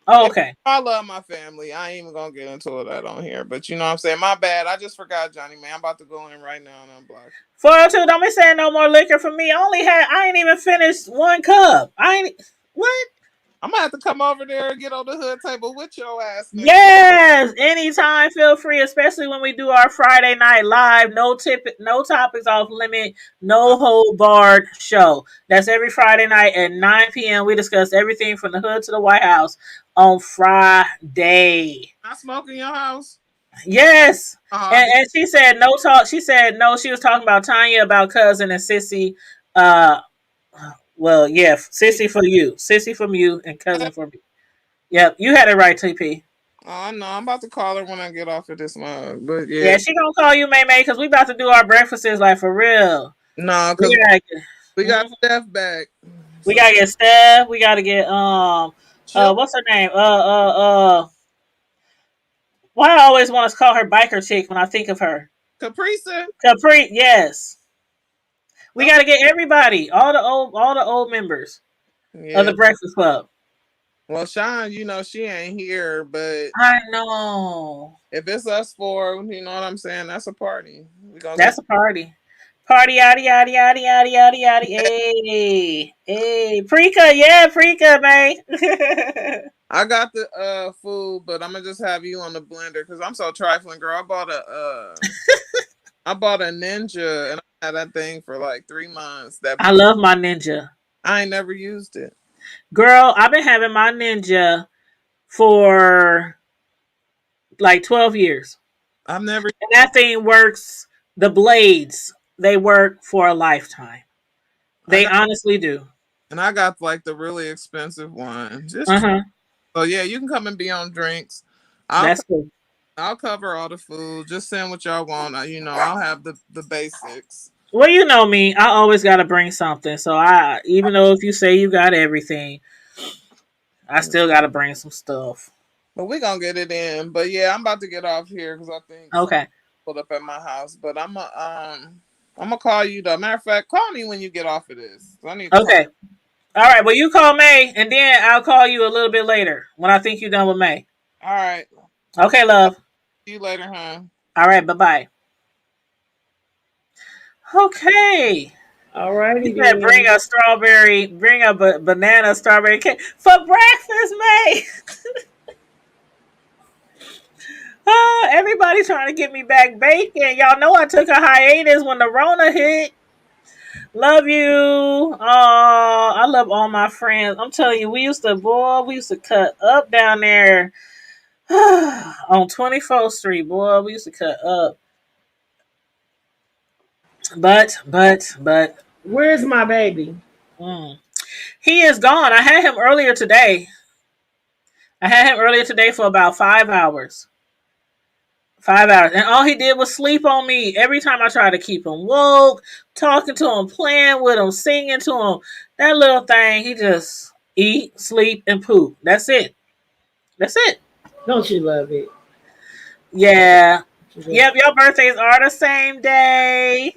oh, okay. I love my family. I ain't even gonna get into that on here. But you know what I'm saying? My bad. I just forgot Johnny Man. I'm about to go in right now and unblock. 402, don't be saying no more liquor for me. I ain't even finished one cup. I ain't what? I'm gonna have to come over there and get on the hood table with your ass next time. Yes, anytime. Feel free, especially when we do our Friday night live. No topics off limit, no hold barred show. That's every Friday night at 9 p.m. We discuss everything from the hood to the White House on Friday. I smoke in your house. Yes. I'll be And she said no talk. She said no. She was talking about Tanya, about cousin and Sissy. Uh, well, yeah, Sissy for you, Sissy from you, and cousin for me. Yep, you had it right, TP. Oh no, I'm about to call her when I get off of this mug. But yeah, Yeah, she gonna call you May May because we about to do our breakfasts like for real. no, We because gotta we get, got mhm. Steph back. We So gotta get Steph. We gotta get chill, what's her name? Why I always want to call her biker chick when I think of her. Caprice. Capri. Yes, we Don't gotta get everybody, all the old members of yeah. the Breakfast Club. Well, Sean, she ain't here, but I know. if it's us four, you know what I'm saying? That's a party. We gonna go. That's a party. Party yaddy yaddy yaddy yaddy yaddy yaddy. Hey, hey, Preeka, yeah, Preeka, man. I got the food, but I'm gonna just have you on the blender because I'm so trifling, girl. I bought a Ninja and I had that thing for like 3 months. That I love my Ninja. I ain't never used it. Girl, I've been having my Ninja for like 12 years. I've never And that thing works, the blades, they work for a lifetime. I They got honestly do. and I got like the really expensive one. Uh huh. So yeah, you can come and be on drinks. I'll That's cool. I'll cover all the food. Just send what y'all want. I'll have the basics. Well, you know me, I always got to bring something. So even though if you say you got everything, I still got to bring some stuff. But we gonna get it in. But yeah, I'm about to get off here because I think something Okay. pulled up at my house. But I'm gonna call you though. Matter of fact, call me when you get off of this. I need to talk. Okay. All right. Well, you call May, and then I'll call you a little bit later when I think you're done with May. All right. Okay, love. See you later, huh? All right. Bye bye. Okay. Alrighty You said then. bring a banana strawberry cake for breakfast, May. Everybody trying to get me back bacon. Y'all know I took a hiatus when the Rona hit. Love you. I love all my friends. I'm telling you, we used to cut up down there on 24th Street, boy. We used to cut up. But, Where's my baby? mm, he is gone. I had him earlier today. For about 5 hours. 5 hours. And all he did was sleep on me. Every time I tried to keep him woke, talking to him, playing with him, singing to him, that little thing, he just eat, sleep, and poop. That's it. That's it. Don't you love it? Yeah. Yep, your birthdays are the same day.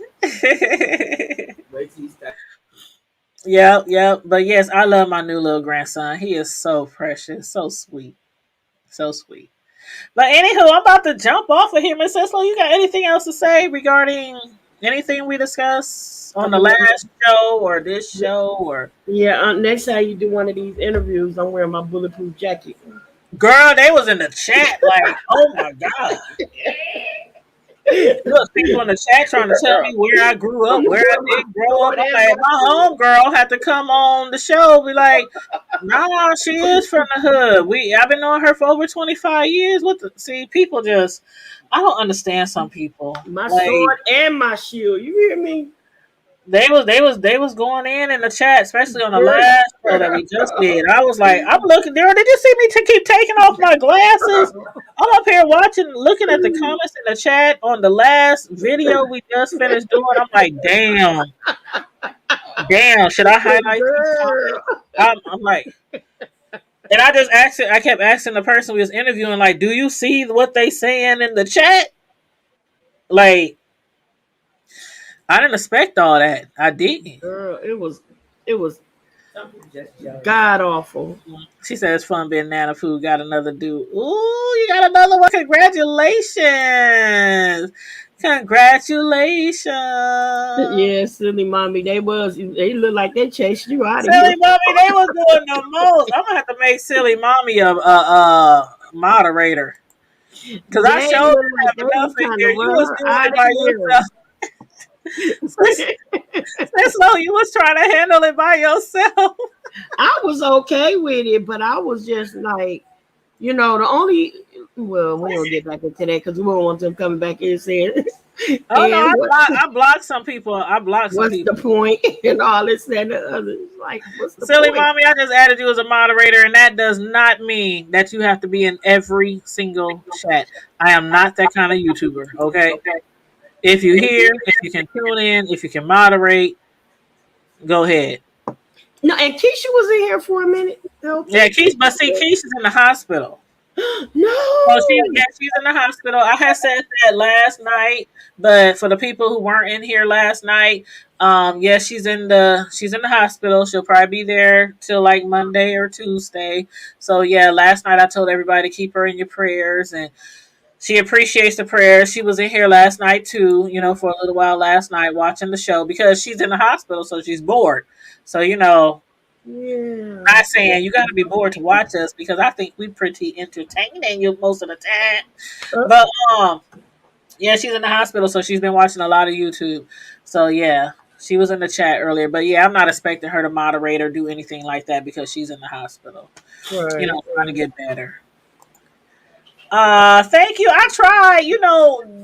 Yep. But yes, I love my new little grandson. He is so precious, so sweet. So sweet. But anywho, I'm about to jump off of here, Miss Cicely. You got anything else to say regarding anything we discussed on the last show or this show or Yeah, next time you do one of these interviews, I'm wearing my bulletproof jacket. girl, they was in the chat like, oh my god. Look, people in the chat trying to tell me where I grew up, where I didn't grow up. I'm like, my homegirl had to come on the show, be like, nah, she is from the hood. I've been knowing her for over 25 years. See, people just I don't understand some people. My Like sword and my shield. You hear me? they was going in the chat, especially on the last show that we just did. I was like, I'm looking there. Did you see me to keep taking off my glasses? I'm up here looking at the comments in the chat on the last video we just finished doing. I'm like, damn, should I highlight these comments? Girl. I'm like, and I kept asking the person we was interviewing, like, do you see what they saying in the chat? Like, I didn't expect all that. I didn't. Girl, it was god awful. She says fun being Nana Food got another dude. Ooh, you got another one. Congratulations. Congratulations. Yeah, silly mommy. They look like they chased you out of Silly here. mommy, they was doing the most. I'm gonna have to make silly mommy a moderator. Cause I They showed look didn't like have they enough was in trying to here. You run was her doing out it of by here. yourself. So you was trying to handle it by yourself. I was okay with it, but I was just like, the only well, we don't get back into that because we don't want them coming back in saying, Oh no, and I blocked some people. I blocked some what's the people. point and all this and the other. It's like, what's the Silly point? mommy, I just added you as a moderator, and that does not mean that you have to be in every single chat. I am not that kind of YouTuber, okay? If you hear, if you can tune in, if you can moderate, go ahead. No, and Keisha was in here for a minute. No, Yeah, Keisha. but see, Keisha's in the hospital. So No. she's in the hospital. I had said that last night, but for the people who weren't in here last night, yeah, she's in the hospital. She'll probably be there till like Monday or Tuesday. So yeah, last night I told everybody to keep her in your prayers, and she appreciates the prayers. She was in here last night too, for a little while last night watching the show because she's in the hospital, so she's bored. So Yeah. not saying you got to be bored to watch us because I think we pretty entertaining you most of the time. Uh, But yeah, she's in the hospital, so she's been watching a lot of YouTube. So yeah, she was in the chat earlier. But yeah, I'm not expecting her to moderate or do anything like that because she's in the hospital. right. Trying to get better. Thank you. I tried.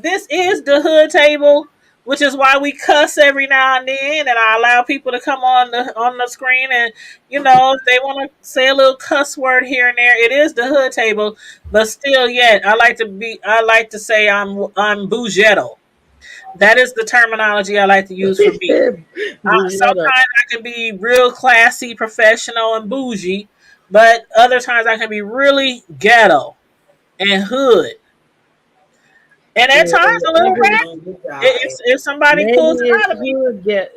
This is the hood table, which is why we cuss every now and then, and I allow people to come on the screen, and if they want to say a little cuss word here and there, it is the hood table. But still, yet I like to say I'm bougetto. That is the terminology I like to use for me. Bougie. Sometimes I can be real classy, professional, and bougie, but other times I can be really ghetto and hood. And at Yeah, times a little every ratchet if somebody maybe pulls it it's out of me. hood get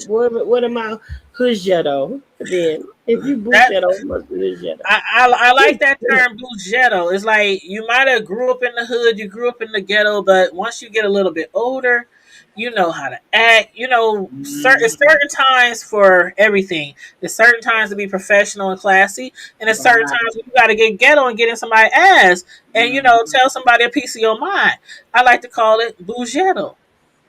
what am I Hujetto then? If you That Bujetto, it must be Hujetto. I like that term bougetto. It's like you might have grew up in the hood, you grew up in the ghetto, but once you get a little bit older, you know how to act. Certain times for everything. There's certain times to be professional and classy, and there's certain Right. times when you got to get ghetto and get in somebody's ass, and tell somebody a piece of your mind. I like to call it bougetto.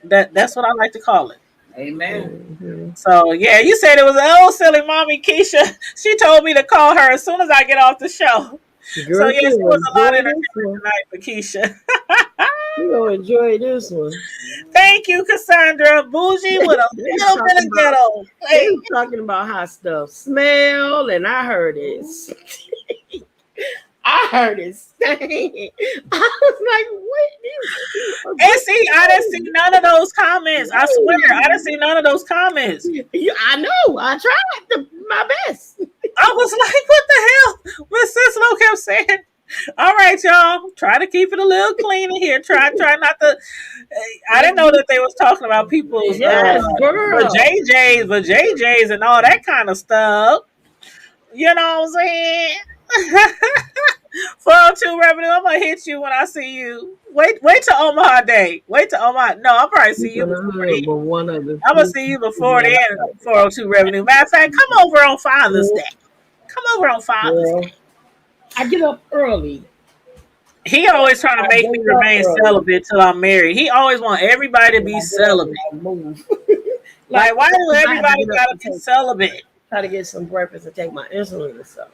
That's what I like to call it. Amen. Mm-hmm. So yeah, you said it was oh silly mommy Keisha. She told me to call her as soon as I get off the show. So Girl, yes, you it was gonna a lot of enjoy this entertainment one. tonight for Keisha. You gonna enjoy this one. Thank you, Cassandra. Bougie with a They little bit talking of about ghetto. they Hey, was talking about how stuff smell, and I heard it. I heard it stink. I was like, what? and see, I didn't see none of those comments. I swear, I didn't see none of those comments. Yeah, I know. I tried my best. I was like, what the hell? Miss Cicelo kept saying, all right, y'all, try to keep it a little clean in here. Try not to. I didn't know that they was talking about people's Yes, girl. JJs and all that kind of stuff. You know what I'm saying? 402 revenue. I'm gonna hit you when I see you. Wait till Omaha Day. Wait till Omaha. No, I'll probably see you Keeping a before then. hood, but one of the I'm gonna few see you people before that then. 402 revenue. Matter of fact, come over on Father's Day. Come over on Father's Day. girl. I get up early. He always trying to I make me wake up remain early. celibate till I'm married. He always want everybody to And be I get up celibate. and I move. Like Like, why do I have to everybody get up gotta and be celibate? try to get some breakfast and take my insulin and stuff.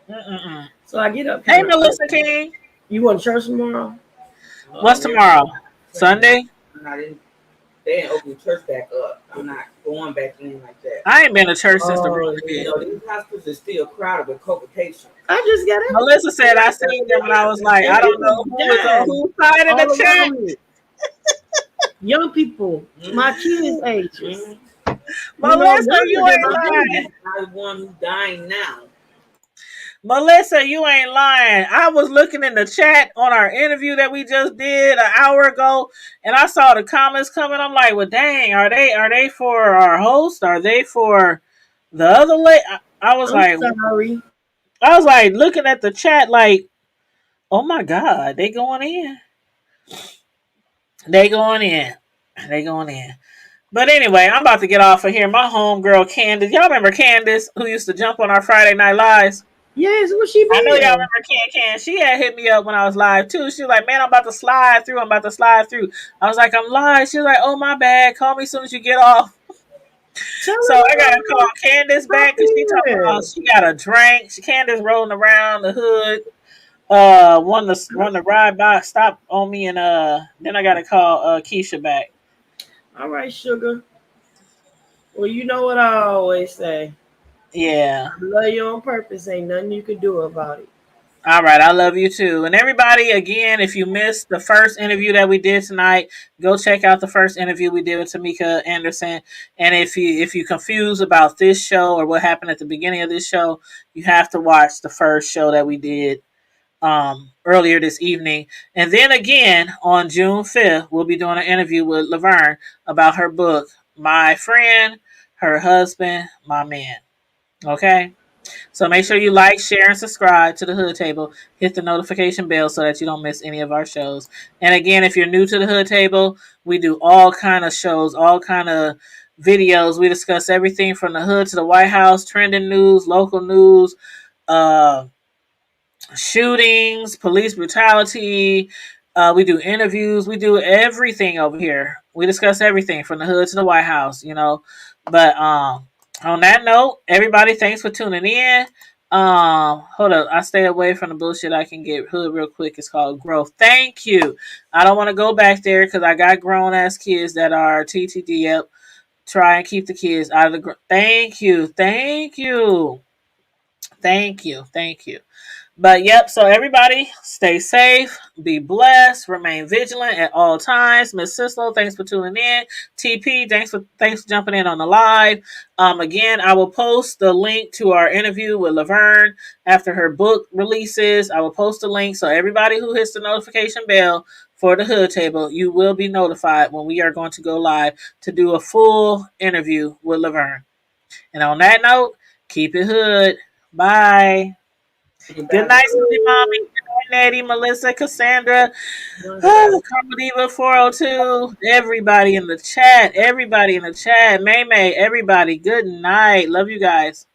Mm-mm-mm. So I get up Hey, kind of Melissa early. King. You want to church tomorrow? What's tomorrow? Sunday? I'm not in. They didn't open church back up. I'm not going back in like that. I ain't been to church since the Oh, brother You did. know, these hospitals are still crowded with COVID patients. I just got up. Melissa said I seen them and I was like, And I don't people know who was on dying whose side of the all chat. around me. Young people, my kids' ages. Melissa, you Younger than ain't my lying. baby. I'm the one who's dying now. Melissa, you ain't lying. I was looking in the chat on our interview that we just did an hour ago, and I saw the comments coming. I'm like, well, dang, are they for our host? Are they for the other lady? I'm sorry. I was like looking at the chat, like, oh my god, they going in. They going in. They going in. But anyway, I'm about to get off of here. My homegirl Candace, y'all remember Candace who used to jump on our Friday Night Lives? Yes, where she I know y'all been? remember Can. She had hit me up when I was live too. She was like, "Man, I'm about to slide through. I'm about to slide through." I was like, "I'm live." She was like, "Oh my bad. Call me as soon as you get off." Tell So her I gotta call to Candace pop back because she talking about in. she got a drink. She Candace rolling around the hood. Want to ride by, stop on me, and then I gotta call Keisha back. All right, sugar. Well, you know what I always say. Yeah. I love you on purpose. Ain't nothing you can do about it. All right, I love you too. And everybody, again, if you missed the first interview that we did tonight, go check out the first interview we did with Tamika Anderson. And if you confused about this show or what happened at the beginning of this show, you have to watch the first show that we did earlier this evening. And then again on June 5th, we'll be doing an interview with Lavern about her book, My Friend, Her Husband, My Man. Okay? So make sure you like, share, and subscribe to the Hood Table. Hit the notification bell so that you don't miss any of our shows. And again, if you're new to the Hood Table, we do all kind of shows, all kind of videos. We discuss everything from the hood to the White House, trending news, local news, uh, shootings, police brutality. We do interviews. We do everything over here. We discuss everything from the hood to the White House, you know. But on that note, everybody, thanks for tuning in. Hold up. I stay away from the bullshit. I can get hood real quick. It's called growth. Thank you. I don't want to go back there because I got grown ass kids that are TTD. Yep. Try and keep the kids out of the. Thank you. Thank you. Thank you. Thank you. But yep, so everybody stay safe, be blessed, remain vigilant at all times. Miss Cislo, thanks for tuning in. TP, thanks for jumping in on the live. Again, I will post the link to our interview with Laverne after her book releases. I will post the link so everybody who hits the notification bell for the Hood Table, you will be notified when we are going to go live to do a full interview with Laverne. And on that note, keep it hood. Bye. Good Back night, Sweetie Mommy. to Good night, Nettie, Melissa, Cassandra, Wanda. Carmen Diva 402. Everybody in the chat. Everybody in the chat. May May, everybody. Good night. Love you guys.